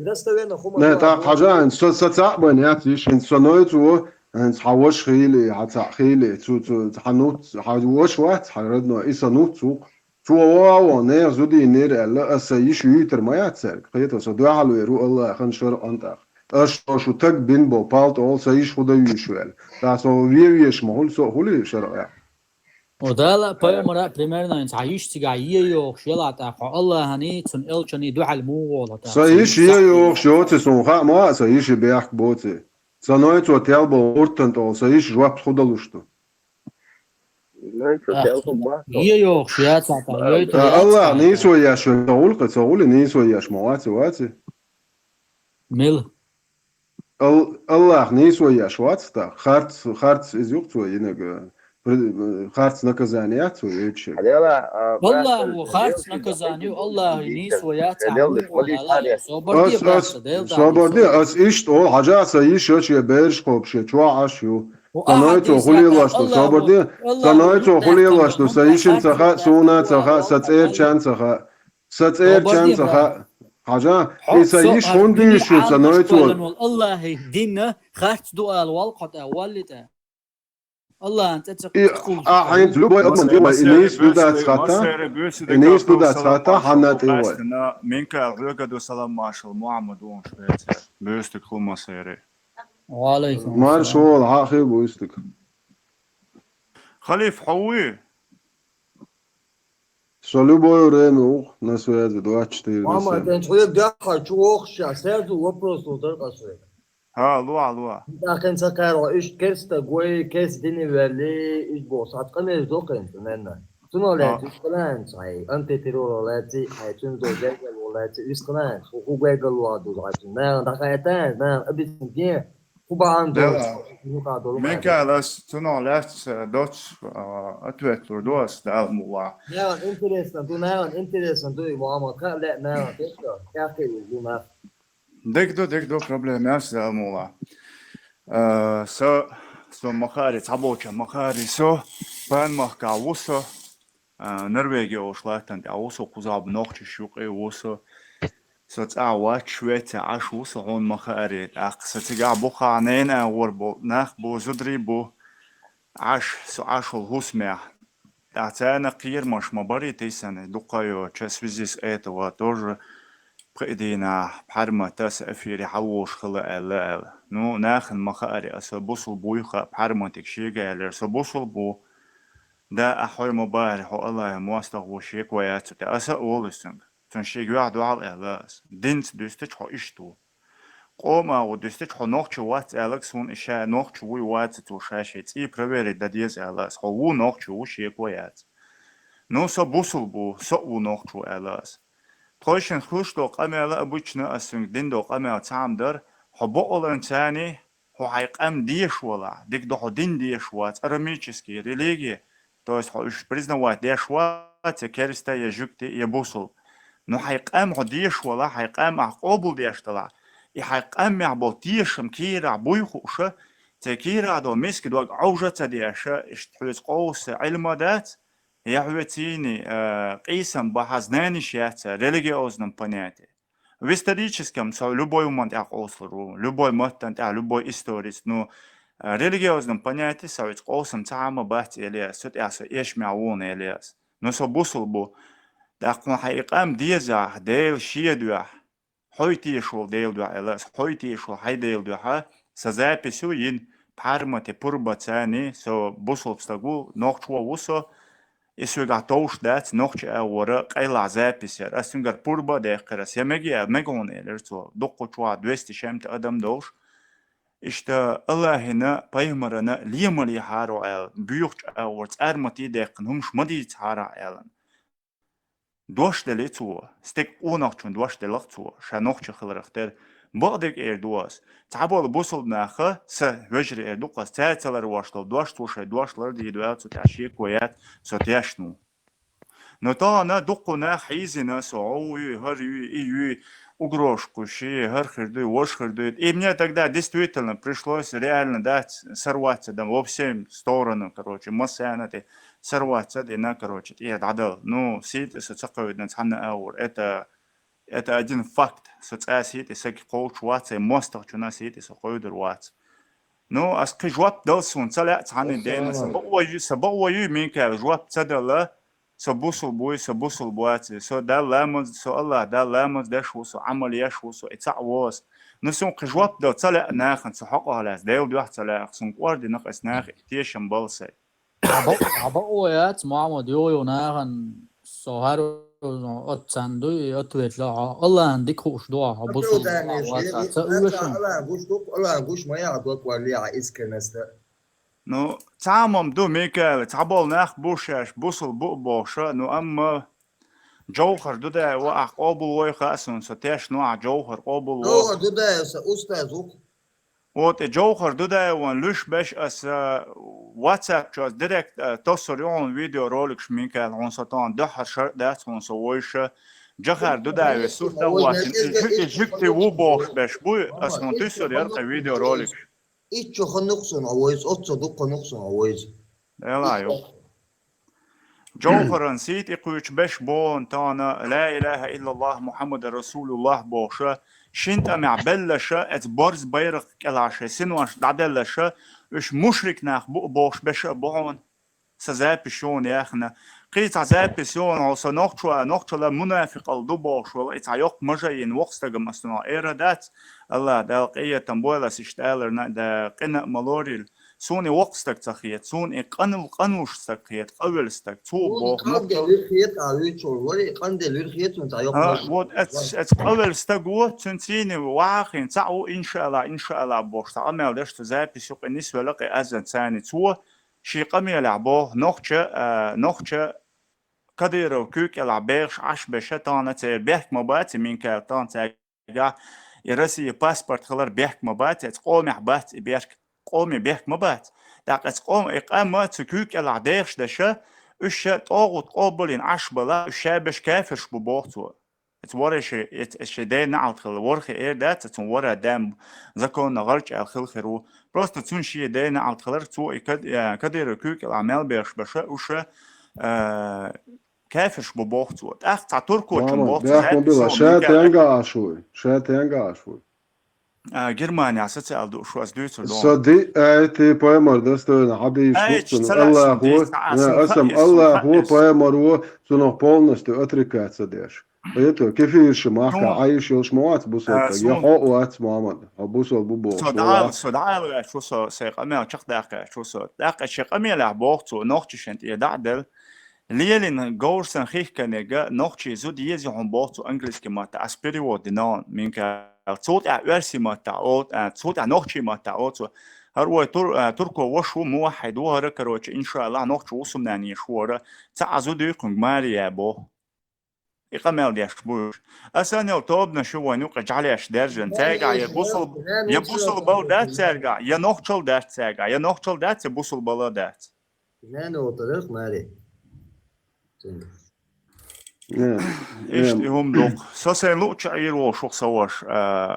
S2: Дастовено хума.
S5: Ne, ta haja ان سو تعبان يا تيش ان سنويتو ان حوش خيلي حتى خيلي تو حنوت حوش وقت حردنا إسانوت سوق تو نير زودي نير الله أسيش يتر ما يتسرق قيته صدوا على يرو الله خنشر أنت شو تك بين بو بالت أول سيش خدا يشوال تاسو ويش مهول سو هولي شرع
S8: وده لا بوي مرا primärna ens عايش تجاية يو خيلا تاقع الله هني تن إلشني دو على مو ولا تاق
S5: سيش يو شو تسون خا ما سيش بيحك بوتي سنويتو تيالبو أورتنت أول سيش جواب خدا لشتو
S8: يو خيات تاقع يو
S5: الله نيسو ياش تقول نيسو ياش مواتي
S8: ميل
S5: الله نيسو ياش واتستا خارت إزيوقتو ينق خارت نكزانيات ويتشي
S8: والله وخارت نكزاني والله نيس ويات عمو ولا لا صبر دي بس ديل
S5: صبردي أس إيش تقول حاجة سيش يا بيرش قبش شو عاشيو سنايتو خلي لاشتو صبردي سنايتو خلي لاشتو سيشن سخا سونا سخا ستير چان سخا ستير چان سخا حاجة إيش خوندي شو سنايتو
S8: الله دينا خارت دؤال والقط أولته الله أنت
S5: تقول حين لو أضمن جوا إنيس بدأت خطا إنيس بدأت خطا حنات إيوه
S9: منك رجع سلام ماشل محمد وون شوية بيستك كل مسيرة
S8: وعليكم
S5: مار شو العاخي بيستك
S9: خليف حوي
S5: شلو بوي رينو نسوي دوات شتير
S2: Мама, ты человек дяха, чувак, сейчас сразу вопрос только что.
S9: ها لوا
S2: لكن سكر إيش كيس تقوي كيس ديني ولا إيش بوسات كنا يزوقين تمنا تنو لا تسكلان صحيح أنت ترور ولا تي هاي تنو جاي ولا تي إسكلان هو جاي قالوا هذا زعجن ما دخلتان ما أبي تنتين هو بعندو
S9: منك لاس تنو لاس دوتش أتوتر دوس دالموا
S2: نعم إنتريسن تو نعم إنتريسن تو ماما كان لا نعم تشتغل يا أخي وزوما
S9: ديك دو проблем يا دالموا سو مخاري تعبوش مخاري سو بان مخا وسو نرويجي وشلاتن تعوسو قزاب نوخش شوقي وسو ستعوات شوية عاش وسو عون مخاري ستقع بوخا عنينا وربو ناخ بو زدري بو عاش الهوسمع تعتانا قير مش مباري تيسان دقايو تشسويزيس ايتوا тоже بقيدينا بحرمة تاس أفيري حوش خلا ألا نو ناخن مخاري أسبوصل بويخا بحرمة تكشيجا يلر سبوصل بو دا أحوي مباري حو الله موستغ وشيك وياتو تا أسا أولسنگ تنشيك يعدو على الألاس دينت دوستج حو إشتو قوما ودوستج حو نوخش وات ألكس هون إشا نوخش وي وات توشاشيت إي بريوري دا ديز ألاس حو وو نوخش وشيك ويات نو سبوصل بو سو نوخش ألاس توشن خوشتو قميلا أبوشنا أسنگ ديندو قميلا تعم در حبو الإنساني هو حيقام ديش ولا ديك دو دين ديش وات أرميتشسكي ريليجي то есть إيش признавать ديش وات كيرستا يجوكتي يبوصل نو حيقام ديش ولا حيقام عقوبل ديش طلع حيقام يعبو ديشم كيرا بويخوشة تكيرا دو مسك دو عوجة ديشة اشتحوز قوس علم دات يحوتيني قيسم بحزناني شيات религиозном понятии. В историческом, любой момент любой момент, любой историст, но религиозном понятии, совет قوسم تعامل بحث إلياس، سوت إيش معون إلياس. но بوصل بو، دقنا حقيقة ديزا ديل شيدوح، حويتي شو ديل دوح إلياس، حويتي شو حي ديل دوحة، سزابسو ين بحرمة بربة تاني، بوصل بستقول نقطة وصل. إسوغا توش دات نوخش أورا قيلا زابسير أسنغر بوربا ديخرس يمجي مجون إلرتو دقو شوا 200 شمت أدم دوش İşte Allah'ına peygamberine liyemali haro el büyük avurt ermati dekin hum şmadi hara elen doş deli tu stek onakçun doş delak tu şanokçu xılırıqtır bağdık erduaz tabol busul naxı se vecri erduqas tætələr vaştal doş tuşay doşlar diyeduat su taşiye koyat su taşnu نتانا دقنا حيزنا سعوي هري إيوي угрозку, ши, хархерды, вошхерды. И мне тогда действительно пришлось реально дать сорваться, да, во всем сторону, короче, массанаты, сорваться, да, на, короче, и это, ну, сид, соцакует, это один факт, соцасит, и всякий коучваться, и мостах, что нас сид, и сокоидерваться. Ну, а скажи, жвап дал сон, целя, цаны, да, собой, минка, жвап цадала, سبوسل بوي سبوسل بواتي سو دا لامز سو الله دا لامز داش وسو عمل ياش وسو اتع واس نسون قجواب دا طلع ناخن سو حقه لاس دايل دو طلع سون قوارد نقص ناخ تيشن بالسي
S8: عباويات معمد يو ناخن سوهر اتسندو اتويت لا الله عندك خوش دوا بوسل
S10: الله غوش ما يعطوك ولي اسكنست
S9: Ну, самом до Микаэл, табал нах бушаш, бусл буша, ну амма جوهر دودا واق قابل وي خاصن ستاش نوع جوهر قابل
S10: جوهر دودا استاذ
S9: وات جوهر دودا وان لوش باش اس واتساب جاز ديريكت تصوريون فيديو رولك شميكال هون سطان دحر شرط دات هون سويش جوهر دودا صورته وات جكتي وبوش باش بو اس هون تصوريون فيديو رولك
S10: إيش خنقصن عويز أتصدق خنقصن عويز
S9: لا يو جوهر نسيت يقولش باش بون تانا لا إله إلا الله محمد رسول الله بوشة شنت أمع بلشة اتبرز بيرق كلاشة سنواش دعدلشة إيش مشرك ناخ بوش باش بون سزابشون يا أخنا قيت عزابشون عصا نقطة منافق الدبوش ولا إتعيق مجاين وقستقم أصنع إيرادات الله دا قية تنبولا سيشتالر دا قنق ملوريل سوني وقستك تخيط سوني قنوش تخيط قبلستك تو بوغ ات قبلستك وات تنتيني واخين تعو إن شاء الله بوش تعمل داش تزابشوق النسبة لقي أزن ثاني تو شي قمي لعبوه نوخشة كديرو كوك العبيرش عش بشتانة تير بيحك مباتي من كارتان تاقا يرسي باسبورت خلر بيحك مباتي تقومي حبات بيحك قومي بيحك مبات داق تقوم إقامة كوك العبيرش داشا وشا تاغوت قابلين عش بلا وشا بش كافرش ببوغتو تورش الشداي نعط خل ورخي إير دات تورا دام زكون نغرج الخل خيرو просто تون شي داي نعط خلر تو كديرو كوك العمال بيرش بشا وشا كافرش ببوغتو أخت تركو تنبوغتو
S5: ده شات ينقاشوي
S9: Германия социалду شو أزدويتو لون
S5: صدي أيتي بايمر دستون عبي شوكتون الله هو أسم الله هو بايمر هو سنو полностью отрекается ديش это كيفيش معك عايش يوش موات بوصلك يحق وات محمد أبوصل ببوغ
S9: صدعال شو سيق أمير شق داقة شو داقة شق أمير لعبوغتو نوختش انت يدعدل ليلين غورسن خيخ كنيجا نوختش زود يزي همبوغتو انجلسكي ماتا أسبريو دينان منك صوت أعوارسي متعود صوت نوختي متعود هو تركو وشو موحد وهر كروش إن شاء الله نوختي وصلنا نيشورة تعزود يكون ماريا بو إقامل ديش بوش أسان يوتوبنا شو ونوق جعليش درجن تاقع يبوصل بو دات تاقع ينوختل دات تاقع ينوختل دات يبوصل بلا دات
S10: نانو طريق ماري
S9: إيش هم لوق سين لوك عيرو شخص واش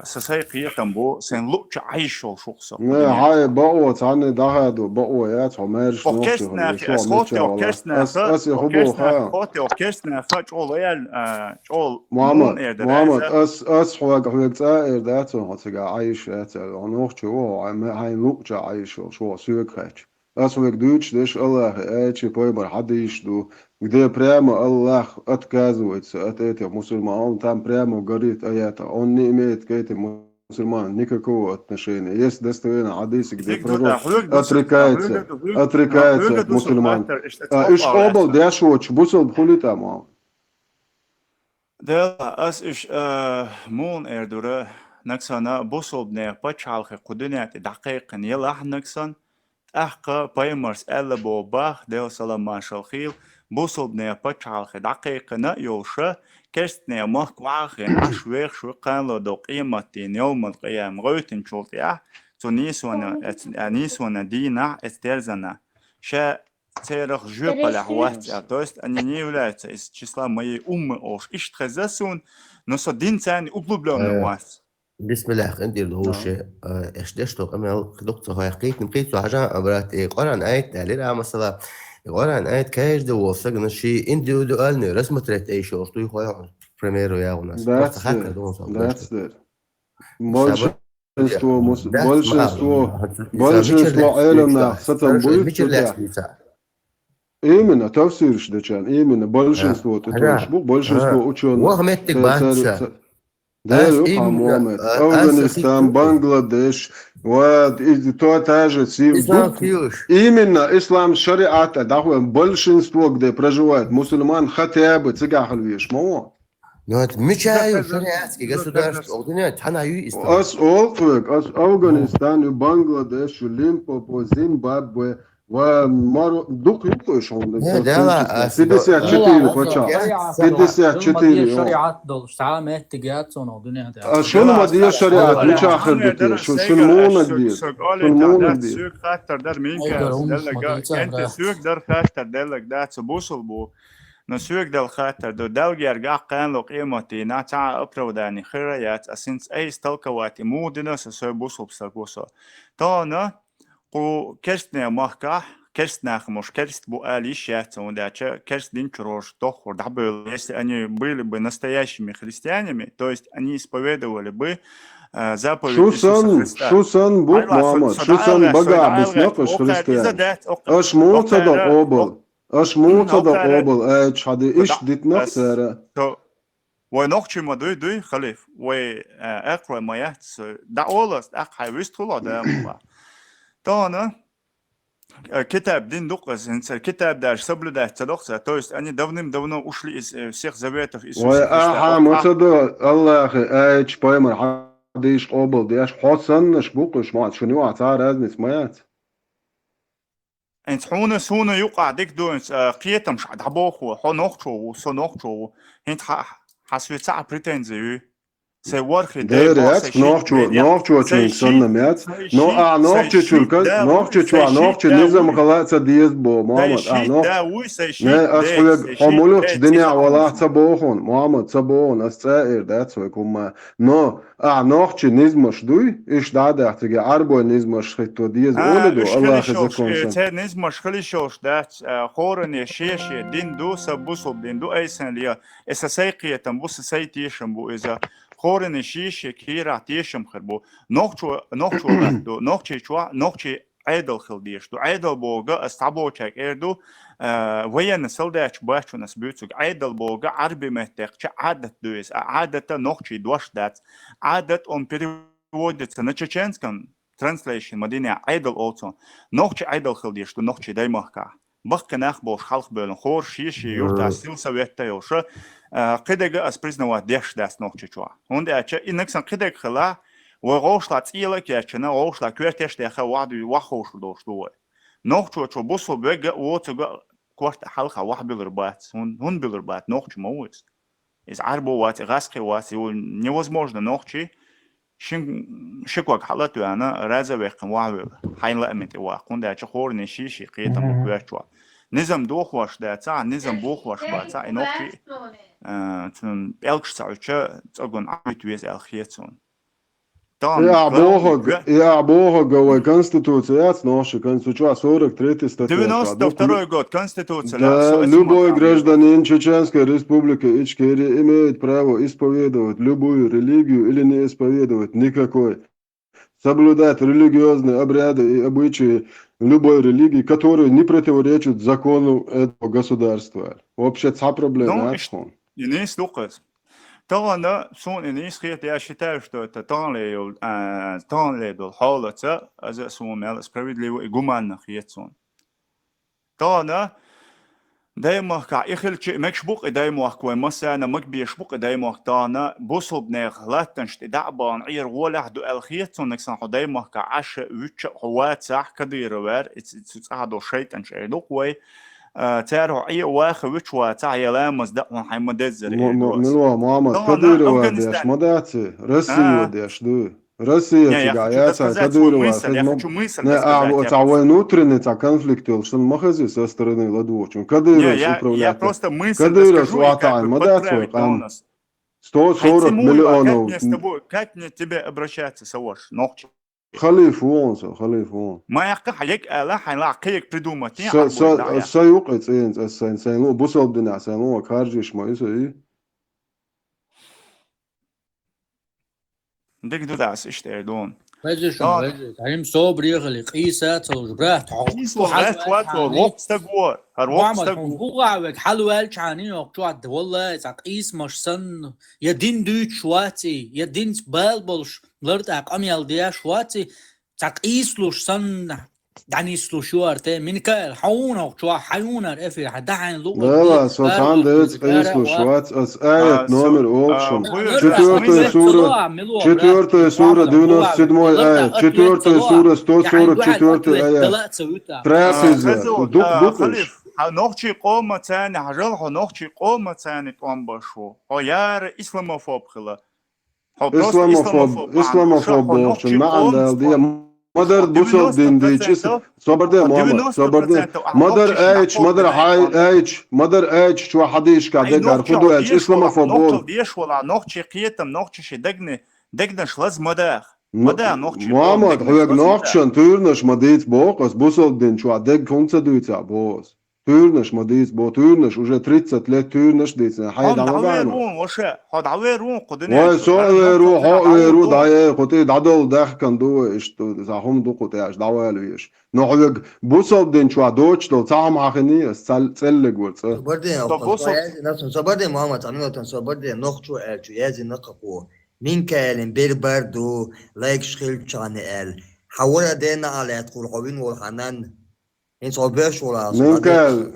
S9: سين قيقم بو سين لوك عيشو شخص
S5: هاي بقوة تعني دهدو بقوة يات عمرش
S9: أوكستنا أسخوتي أوكستنا أسخوتي أوكستنا فجأة ليال جول
S5: محمد حواق تائر داتو هتقع عايش ياتر عنوخ شو هاي لوك عايشو شو سيوكريتش أسوأ دوتش دش الله أيش بايبر حديش دو где прямо Аллах отказывается от этих мусульман, он там прямо говорит аята, он не имеет к этим мусульманам никакого отношения. Есть достоверные хадисы, где пророк отрекается от мусульман. Иш обал дяшоч, бусел бхули там.
S9: Да, as is moon erdure نكسنا بوصل بنا بتشالخ قدنات دقيقة يلا نكسن أحقا بايمرس ألا بوباخ ديو سلام ماشال خيل بوصل بنا بتشالخ دقيقة نيوشة كرستنا مخ واخن أشويخ شو قان لو دو قيمتين يوم القيام غوتن شولتيا تو نيسونا دينا استرزنا شا церах жёпалях ватя, то есть они не являются из числа моей умы ош. Иштрезесун, но с один цен углубленный ват.
S11: بسم الله خندي اللي هو شيء اشتشتو قمنا دكتور هاي حقيقة نقيت حاجة أبرات قرآن آية تعليل مثلا قرآن آية كايش دو وصلنا شيء individual رسمة رت أي شيء أشتوي خويا primero يا وناس
S5: That's it. Большинство элементов сатан будет. Именно, тавсирш дечан, именно большинство, ты тоже большинство ученых. Да, Мухаммед, Афганистан, Бангладеш, вот, и то та же именно ислам шариата, да, большинство, где проживает мусульман, хотя бы цыгахал веш, мало.
S11: Ну, это мечаю шариатский государство,
S5: Ас Олфик, ас Афганистан, Бангладеш, Лимпопо, Зимбабве, دوق يطلعش هم 54 54
S8: شريعات دول ساعات تجات صنع
S5: شنو ما دي شريعات مش اخر بتي شنو مو ندير شنو مو ندير
S9: سوق خاطر در مين كاس انت سوق در خاطر دلك ده بوصل بو نسوق دل خاطر دو دل يرجع قان لو قيمتي ناتا ابروداني خيريات اسنس اي استلكواتي مو دنس سو بوصل بسكوسو تانا قو كرستنا مخكا كرستنا مش كرست بو алишья وندا كرст динчрош тохор дабл если они были бы настоящими христианами то есть они исповедовали бы заповедь Иисуса Христа
S5: شوسن بو محمد شوسن بقى بسنقش христиан اش مو تصدق اوبل اش مو تصدق اوبل اش هذه ايش ديت نفسها
S9: ونوخشي ما دوي خليف و اقرا ما يحس دا اولست اق ويستولا دا تانا كتاب دين دقس انسان كتاب داش سبل داش تدقس то есть они давным-давно ушли из всех заветов Иисуса
S5: Христа. الله اخي ايش بايمر حديش اوبل ديش حسنش بوقش ما شنو عطار ازنس مايات
S9: انت هون يقع ديك دونس قيتم مش دبوخو هنوخشو وسنوخشو انت حسويتsa претензии Se warche
S5: der jetzt noch schon sonne März noch نظام خلاص ديز بو محمد نه اصل حمولك دنيا ولا صبوخون محمد صبوخون استائر ده سوكم نو noch نظام شدوي ايش ده دحتي اربو نظام شخيتو ديز اولدو الله يخزكم
S9: те نظام شخليشوش ده خورن شيش دين دو سبوسو دين دو ايسن ليا اساسيقيتم بوس سيتيشم بو اذا خورن شيش كيرا تيشم خربو نوخشي عيدل خلديش دو عيدل بوغا استعبوچك اردو وين سلداچ باشونس بيوتسوك عيدل بوغا عربي مهتق عادت دويس عادت نوخشي دوش دات عادت он переводится на чеченском translation مدينة عيدل also نوخشي عيدل خلديش دو نوخشي دايمخكا بخناخ بوش خلق بين خور شيشي يورتا سيل سويتا يوشا قدق اس признавать деш дас нохчичва он дача инексан قدق خلا وغوشلا تيلا كيچنا غوشلا كوتش دخ وادي وخوش دوشلو نохчو چو بوسو بيغ ووتغ كورت حلقه واحد بالربات он بالربات нохч موس из арбовать غاسخي واسي невозможно нохчи شكوك حالته انا رازويق واحد حيلا امت واقون دача خورن شيشي قيتم كوتشوا نظام دوخواش داتا نظام بوخواش باتا انوخي تن بلكشتاوچا تاغون عمتويز الخيتون
S5: يا бога конституция наша конституция 43 статья
S9: 92 год конституция
S5: любой гражданин Чеченской республики Ичкерия имеет право исповедовать любую религию или не исповедовать никакой соблюдать религиозные обряды и обычаи любой религии, которые не противоречат закону этого государства. Вообще, это проблема.
S9: Не стукает. طبعا سون الناس خيط يا شتاء что это тонле дол холоца аз сумел справедливо и гуманно хиетсон. طبعا دايما كع إخلش مكش بوق دايما كوي مسانا مك بيشبوق دايما تانا بوصل بنيخ لا تنشت دعبان عير ولا حدو الخيط ونكسان حو دايما كعش ويتش هوات ساح كدير وار اتساعدو شيطان شيدو كوي تعرف أي واخ ويتش واتع يلامس دقون حيمدزر إيروس
S5: ملوا محمد
S9: دانا
S5: كدير وديش
S9: أفغانستان
S5: مداتي رسي وديش دو رسي
S9: يا أخي شو
S5: تجايات
S9: دسخزات
S5: كدير
S9: شو ميسل
S5: واخد
S9: يا أخي
S5: ما
S9: شو ميسل
S5: не
S9: دسخزات يا
S5: تعوي نوترين تا конфликт что махази со стороны ладвочун
S9: Не,
S5: кадырос
S9: я
S5: управлять
S9: просто мысль
S5: кадырос
S9: доскажу и как
S5: уатай
S9: бы
S5: мадатсо
S9: подправить
S5: кам
S9: Донас.
S5: 140
S9: Хайтимуева, как
S5: миллионов
S9: мне с тобой, как мне тебе обращаться, Савош, ногти?
S5: خليف وون خليف وون
S9: ما يحكي حيك آلا حيلا قيك придумать عربوي داعية.
S5: سيوقت سين لو بوصل دنا سين لو كارجيش ما يسوي
S9: ديك دو داس اشتري دون.
S8: وجه تعليم صوب ريغلي قيسات وجبرات
S9: يسوى غات واتو الوقت تقوى الوقت
S8: معمل
S9: تقوى.
S8: بوغا وك حلوال شاني وقت والله إذا قيس مش سن يدين دوت شواتي يدين بالبلش لرد أقام يلديا شواتي تقيس لوش سن يعني سلوشوار تي من كال حونا وقتوا حيونا افي حدعين لغة
S5: لا سوتان ديت قيس له شوات آية نومر أوكشن четвертая сура 97 آية четвертая сура 144 آية трапеза дук
S9: خليف نوختي قومة تاني حجرها نوختي قومة تاني تنبشو هو يار إسلاموفوب خلا هو بروست
S5: إسلاموفوب بوشن ما عندها دي مدر بوصل دين ديش صبر محمد صبر مدر ايش مدر هاي ايش مدر ايش شو حديش قاعد قال خدوا ايش اسلاموفوب
S9: ديش ولا نوختي قيتم نوختي شي دقنه شلز مداخ
S5: محمد هو نوختشن تورنش مديت بوقس بوصل دين شو دق كونت دويتا بوس تورنش مديت بو تورنش уже 30 лет تورنش ديت هاي
S9: دعويرون وشا هاد عويرون قدني
S5: واي سويرو هاويرو داي قطي دادول داخ كان دو اشتو زاهم دو قطي اش داوالويش نوعك بوصل دين شو دوتش دو تاهم اخني تسلق ورص
S10: صبردي محمد انا صبردي نوختشو الچو يازي نققو من كالن بيربردو لايك شخيل شاني ال حورا دينا على تقول قوين والحنان إن صبرش ولا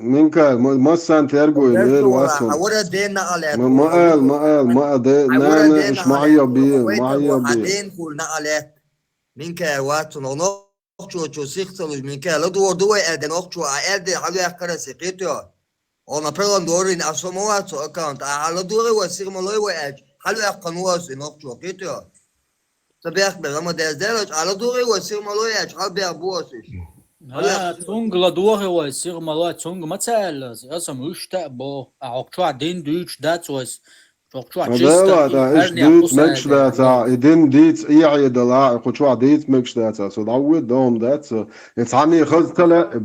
S5: من كال ما سان ترجو يلير واسم
S10: حورا دينا على
S5: ما ده نانا إيش معي
S10: حدين قلنا على من كال واتن ونوختشو سيختلوش من كال لدور دوي أدن نوختشو أدن حلو يحكرا سيقيتو أنا بلان دورين أسموات أكانت على دوري وسير ملوي وأج حلو يقنواس نوختشو قيتو تبيخ بلما دازدلج على دوري وسير ملوي أج حلو بيعبوسش
S8: تونغ لدوغي ويصير ملوي تونغ ما تسألز أسم وش تأبو أعقشوا دين دوش دات ويس
S5: ده إيش ديت مكش داتا إدين ديت إيعي دلا قشوا ديت مكش داتا so دعوت دوم داتا إتعني خلتلا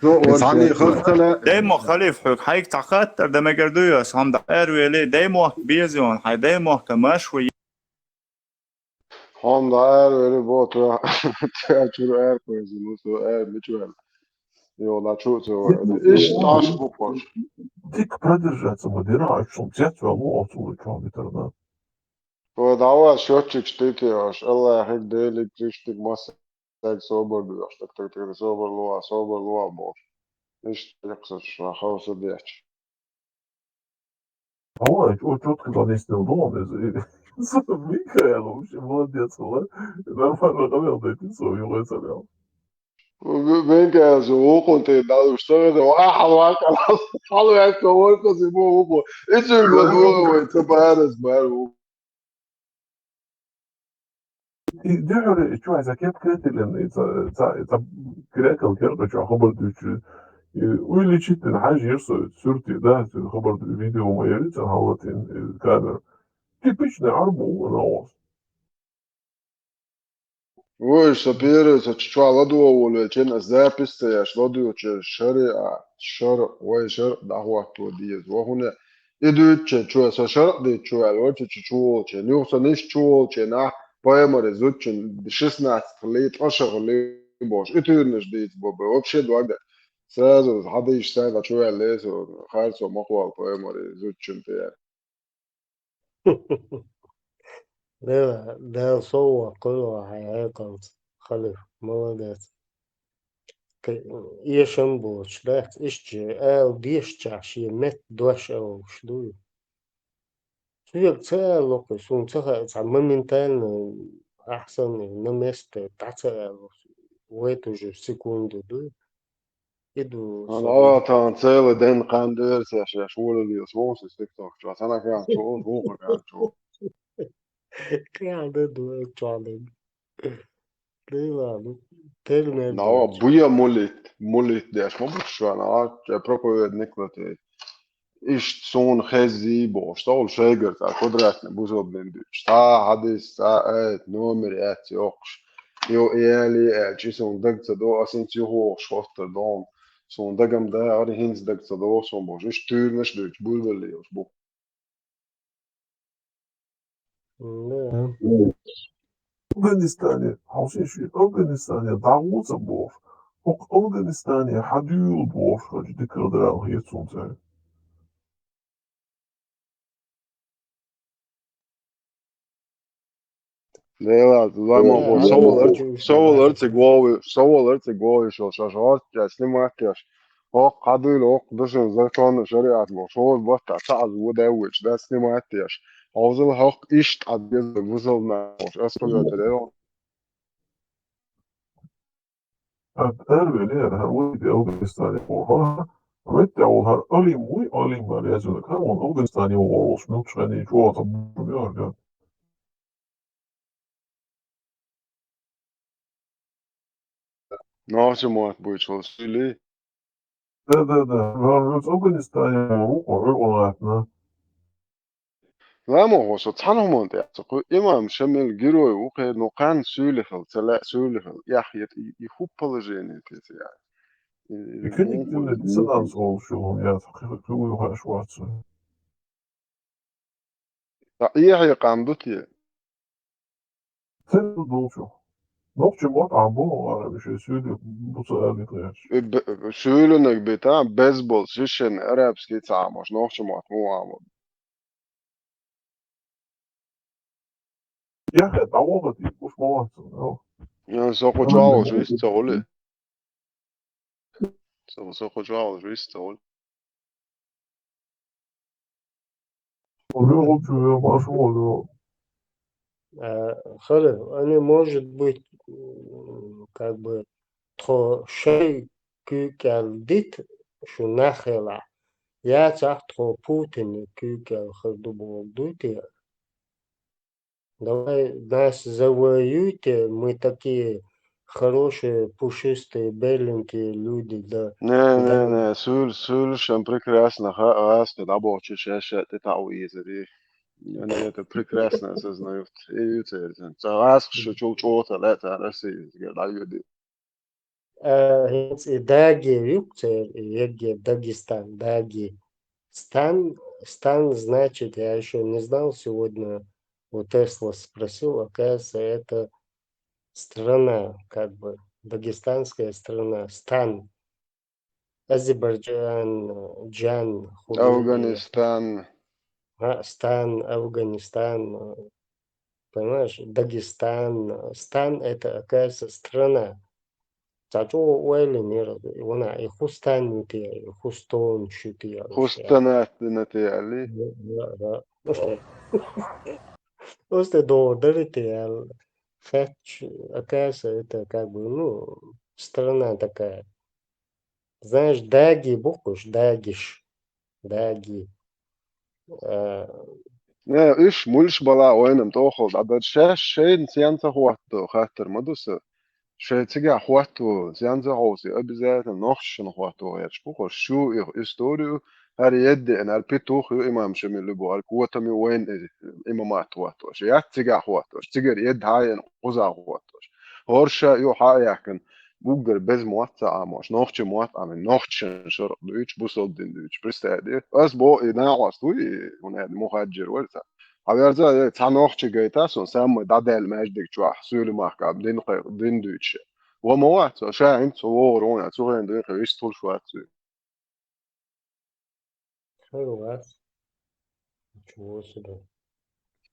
S5: إتعني خلتلا
S9: دايما خليف حق حيك تعخطر ده ما قردويس هم دقار ويلي دايما بيزيون حي دايما كمشوي
S5: هم دقار ويلي بوتو تأشور إير كويزي نوسو إير ميشوال يولا شوتو إيش تعش بوكوش
S3: Тик продержаться модерацию, взять его отсюда километр.
S5: Давай счетчик штыки, Allah hek deli krishtik masa tek sober diyor. Tak sober lua boş. İşte yaksa şu hausa diyaç.
S3: Давай, четко занести в дом, Михаил, вообще молодец, нормально говорил, да, ты свой царел.
S5: Ben geldi o konteyi daha üstüne de Allah Allah Allah ya kavur kızı bu. Hiç öyle bu tabaras var.
S3: دعوا شو إذا كانت كاتل إن إذا كراكل كرنا شو خبر دوش ويلي شيت حاجة يرسل صورتي ده خبر الفيديو ما يريد هالتين كاميرا تيبيشنا عربو ونواص
S5: Ой, соперница, чё ладу чена записте, ладу че шар, ой шар дахват то диез. Вахуне идут чё шар де чё алоче чё че, нюхса ниш чё че на поэмаре зутчен 16 лет, 10 лет бош. Итырнеш дейт бобе. Вообще двагда. Сразу хадиш сайда чё лез, харсо махвал поэмаре зутчен те.
S1: لا ده صور كله هيعيقنط خلف مولدات إيشن بوش دات إشجي ديش تعشي مت دوش أو شلوي سويك تسألوك سون تعمل من تان أحسن نمست تعتسأل ويتو جو سيكوندو دو إدو
S5: أنا
S1: صديق
S5: تان تسأل دين قاندر سيا شغل اللي يسموس تيك توك شو أنا كان شو روح كان شو
S1: قاعدة دو أكتوالي ليلا تيرنر
S5: ناوا
S1: دوش
S5: بويا مولت ديش ما بتشو أنا بروبو نكلة إيش تسون خزي بوش تقول شاجر تا قدرات نبوزو بلندوش تا حدث تا نومر يوقش يو إيالي جيسون دقت دو أسين تيهو شوت دون سون دقم دا أري هينز دقت دو سون بوش إيش تور مش دوش بولبل يوش بو
S1: لا
S3: Afghanistan, Afghanistan, Davuza Afghanistan, Hadul Bor, de Kurdel heet zo'n zijn.
S5: لا زي ما هو
S1: لا أنا
S5: سوال أرتي قوي شو شاشات جالسين ما كاش هو قادر لو قدرشن زي كان شريعة مشهور بس تعال وده وش ده سنما كاش عاوزل حق إيش تعدي بوزل مش أسفل يا
S3: Erbil är det här olika Afghanistan har vet jag har Ali Maria så kan man Afghanistan och smutsen i två som gör det.
S5: ناشمات بوش سيلي
S3: Det har Afghanistan och ögonöppna.
S5: لا ما هو شو تحنهم ده تقول إمام شمل جروي وقع نقان سولفل تلا سولفل يحيى يخوب بلجين كذا
S3: Vi
S5: يعني
S3: kunde inte göra det tillsammans och jag tror jag har svårt så.
S5: يحيى قامدتي
S3: Sen då så. Något som var var det så söder på så ärligt rätt.
S5: شولنك بتاع بيسبول سيشن ارابس كي تعمش نوخش مو عمل
S3: Ja, det var det på smart så.
S5: يعني سوق جاوز ويستولي سوق جاوز ويستولي
S3: Och nu har du bara så då.
S1: Хорошо, они, может быть, как бы, то шей кюкелдит, что нахела. Я то Путин кюкел хардуболдуйте. Давай нас завоюйте, мы такие хорошие, пушистые, беленькие люди, да.
S5: نه سول شن прекрасно раз когда больше шеша ты тауизы ди يعني это прекрасно осознают и это раз что чего-то это Россия говорит аюди
S1: Даги юкцер, еге Дагестан, Даги. Стан значит, я еще не знал сегодня, у Тесла спросил, оказывается, это страна, как бы, дагестанская страна, Стан, Азербайджан, Джан,
S5: أفغانستان
S1: Стан, Афганистан, понимаешь, Дагестан, Стан это, оказывается, страна. Зачем уэли мира? Вона и хустан нутия, и хустон шутия.
S5: خستنات نتيالي
S1: Да. Просто до дырытия. Фэтч, оказывается, это как бы, ну, страна такая. Знаешь, даги буквы, дагиш, даги.
S5: نه إيش مولش بلا وينم تأخذ عبد شين سيانتا خواتو خاطر مدوسة شيء تيجي خواتو سيانتا خوسي أبزات نخش نخواتو يشبوخ شو إستوريو هاري يدي أنا البيتوخ إمام شمي لبو القوة مي وين إمامات خواتو شيء تيجي خواتو تيجي يد هاي قزا خواتو هورشا يو حاياكن بوجر bez مواتسا عموش نوخش موات عمل نوخش شر دويتش بوصل دين دويتش برستادي أس بو ناقص توي هنا مهاجر ورثة عبارة تا نوخش جيتا سون سام دادل ماجدك جوا سول ماركاب دين قير دين دويتش وموات شا انت وورون تورين دين قيس طول شوات
S1: حلو чего себе.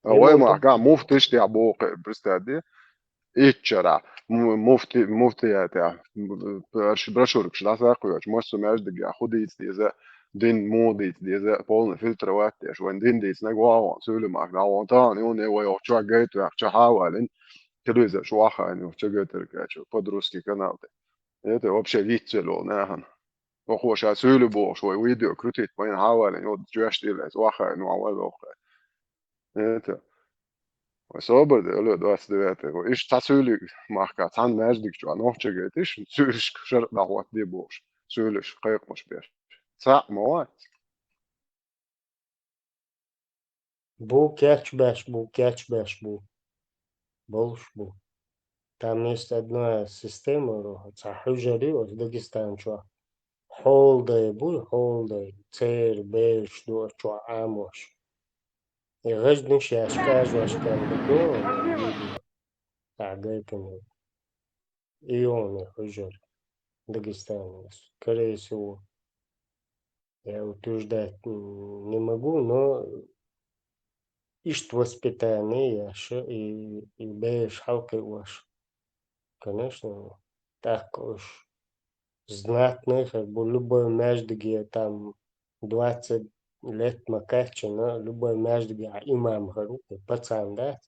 S5: أوي ما كان موفتش تي عبو برستادي إيشرا مفتي يا برشورك شلا ساقيوش مصر ماجدك خديت ديزا دين موديت ديزا بولن فلتر وات يا شوان دين ديز نقوا سولو ماك ناوان تاني وني ويوچا جيت ويوچا حاولين تلويزا شواخا يعني وچا جيت ركاچو подруски канал. Это вообще вицело нахан. وهو شا سولو بو شوي فيديو كروتيت وين حاولين يود جاش ديلس واخا انه اول واخا. Это صابر ده له دواس دواته وإيش تسولي ماركات عن ماجدك جو نوح جيت إيش سولش شرط نحوت دي بوش سولش قيق مش بيش صح موات
S1: بو كاتش باش بو بولش بو. Там есть одна система, حجري Узбекистан شو холдай بو холдай цер беш до شو عاموش يغجدن شاشكاج واشكال دو فيديو تعقيتن إيوني حجر Дагестан скорее всего я утверждать не могу, но ищет воспитание и беш халкой ваш, конечно, так уж знатных, как бы любой мяч, где там 20 лет макачено, любой мяч, где имам харуки, пацан, да?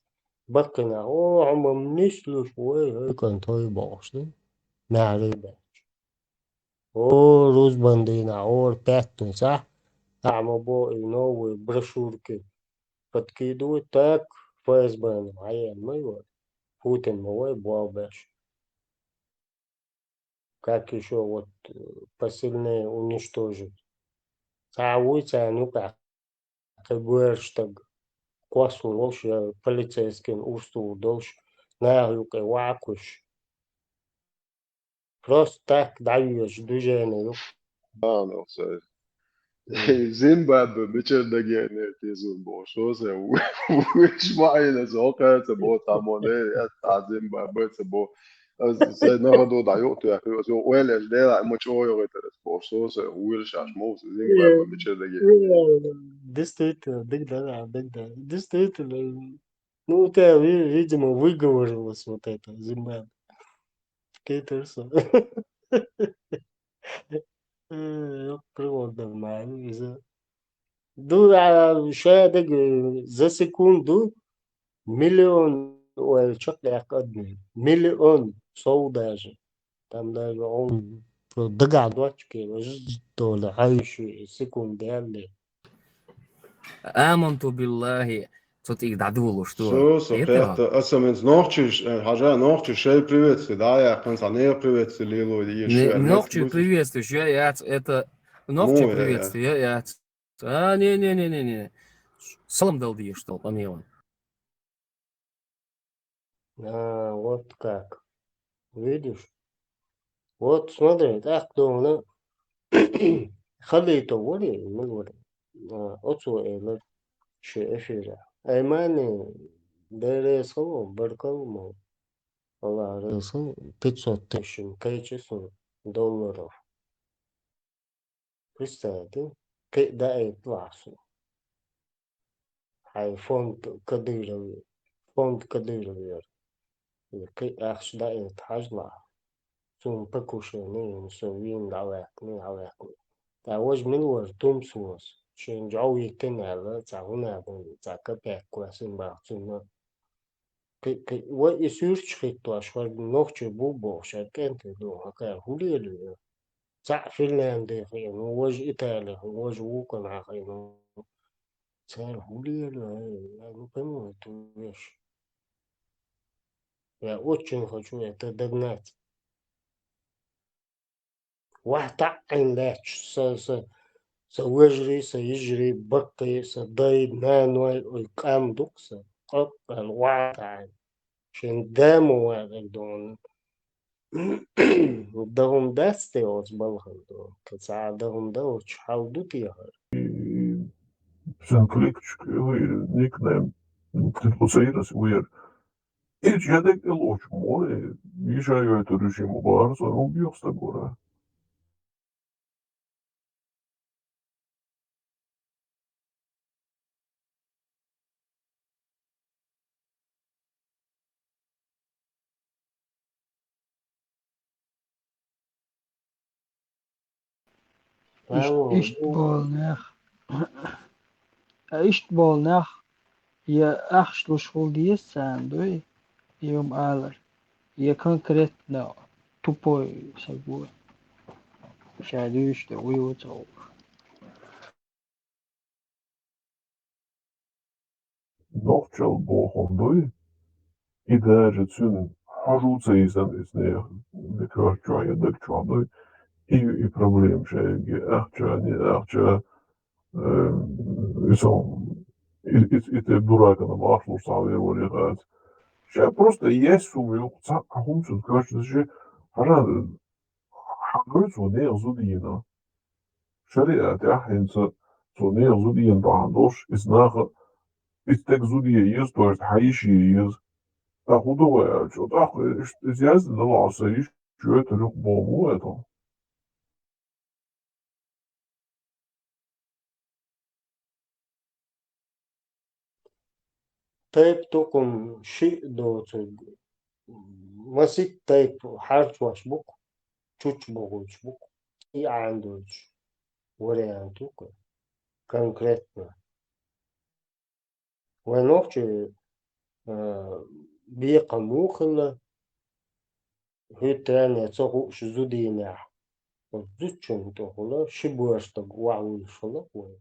S1: Бакана, о, амам не слушай, контой баш, да? معربة او روز بندينا او باتن صح اعمى بو انو برشوركي فتكيدو так ФСБ عين ما его Путин мой бабаш. Как еще вот посильнее уничтожить? Сауица, ну как говоришь, так косу ложь, полицейским усту дольше, нагрюкой вакуш. Просто так даешь движение.
S5: أنا زيمبابوي بيشر دقيقة تيزون بوشوس وش معي لزوقة تبو تاموني تا زيمبابوي تبو se نهضو دعيوتو يا أخي زو ويل الديلا مش أويو غيترس بوشوس ويل شاش موس زيمبابوي بيشر دقيقة
S1: Действительно, действительно. Ну, у тебя, видимо, выговорилось вот это, Зимбабве. Какие-то природа, нормально. شادق за секунду миллион, ой, что-то я одни, миллион соу даже. Там даже он догадочки, что ли, عايشوا секунды, يعني.
S12: آمنت بالله صوت إيد عدو что?
S5: Слушай,
S12: Это?
S5: это особенно ночью, хожа ночью, шею приветствую, да, я концанею приветствую, Лилу, и еще армянский
S12: Ногче
S5: бусиш.
S12: приветствуешь, это ногче
S5: Мой,
S12: приветствую, я. А, не. Салам дал ди, что, помилуй.
S1: А, вот как. Видишь? Вот смотри, так думаю, خليته ولي من ولي أطوى إلى شيء أفيرا أيماني درسوا بركلمو الله رسول 500 тысяч كيتشسون долларов. Представьте, да يطلع هاي فوند كديروي كي أخش دا يتحجلا ثم بكوشيني مسوين عواقني تعوج من ورتم سوس شين جو يتنال تعونا بون تعكبك كواسين بعضنا كي ويسيرش خيطو أشوار نوخش بوبو شاكين تدو هكا هوليلو تاع فنلندا خير وج إيطاليا وج وكان عخير تاع هوليلو يعني كم تويش я очень хочу это догнать. وهتعقن لاتش سوجري سيجري بقي سداي نانوي ويقام دقسة قط الوعد عشان دامو واغل دون دهم داستي اوز بالغل دون تساعدهم دوش حاودوتي يهر
S3: Sen klikšķi, niknēm, tilpuseiras, ir. Each jadek eloč more, išajo to režimu bārzo, un bijos tagorā.
S4: إشت بالنخ يا أخشلو شغل ديسان دوي يوم آلر يا конкретно тупой собой شادوش ده ويوتو
S3: Nohtjal bohondoi, idare tsun haruceizan isne nekörtjoja dekčodoi, i problem šeigi ahča, isom, ite durakana mašlu savjevoli għad. Xe prosta jessu mi uqtaqqa humsun kërċ, xe ħaran ħagħu neħzu dina. Xariqat jaħinsa so neħzu din baħdox isnaħa istek zudija jiz, to jest ħajxi jiz. Ta' hudu għax, u ta' izjaz l-għasa jix ġuet l-uqbomu għetan.
S1: طيب توكم شيء دوت مسيت طيب حارت واشبوك تشوش بوغوشبوك اي عندوش ولا عندوك конкретно ونوخش بيقى موخلة هيتراني تصوغو شزودي ناح وزوتشن توخلا شبوش تقوعون شلق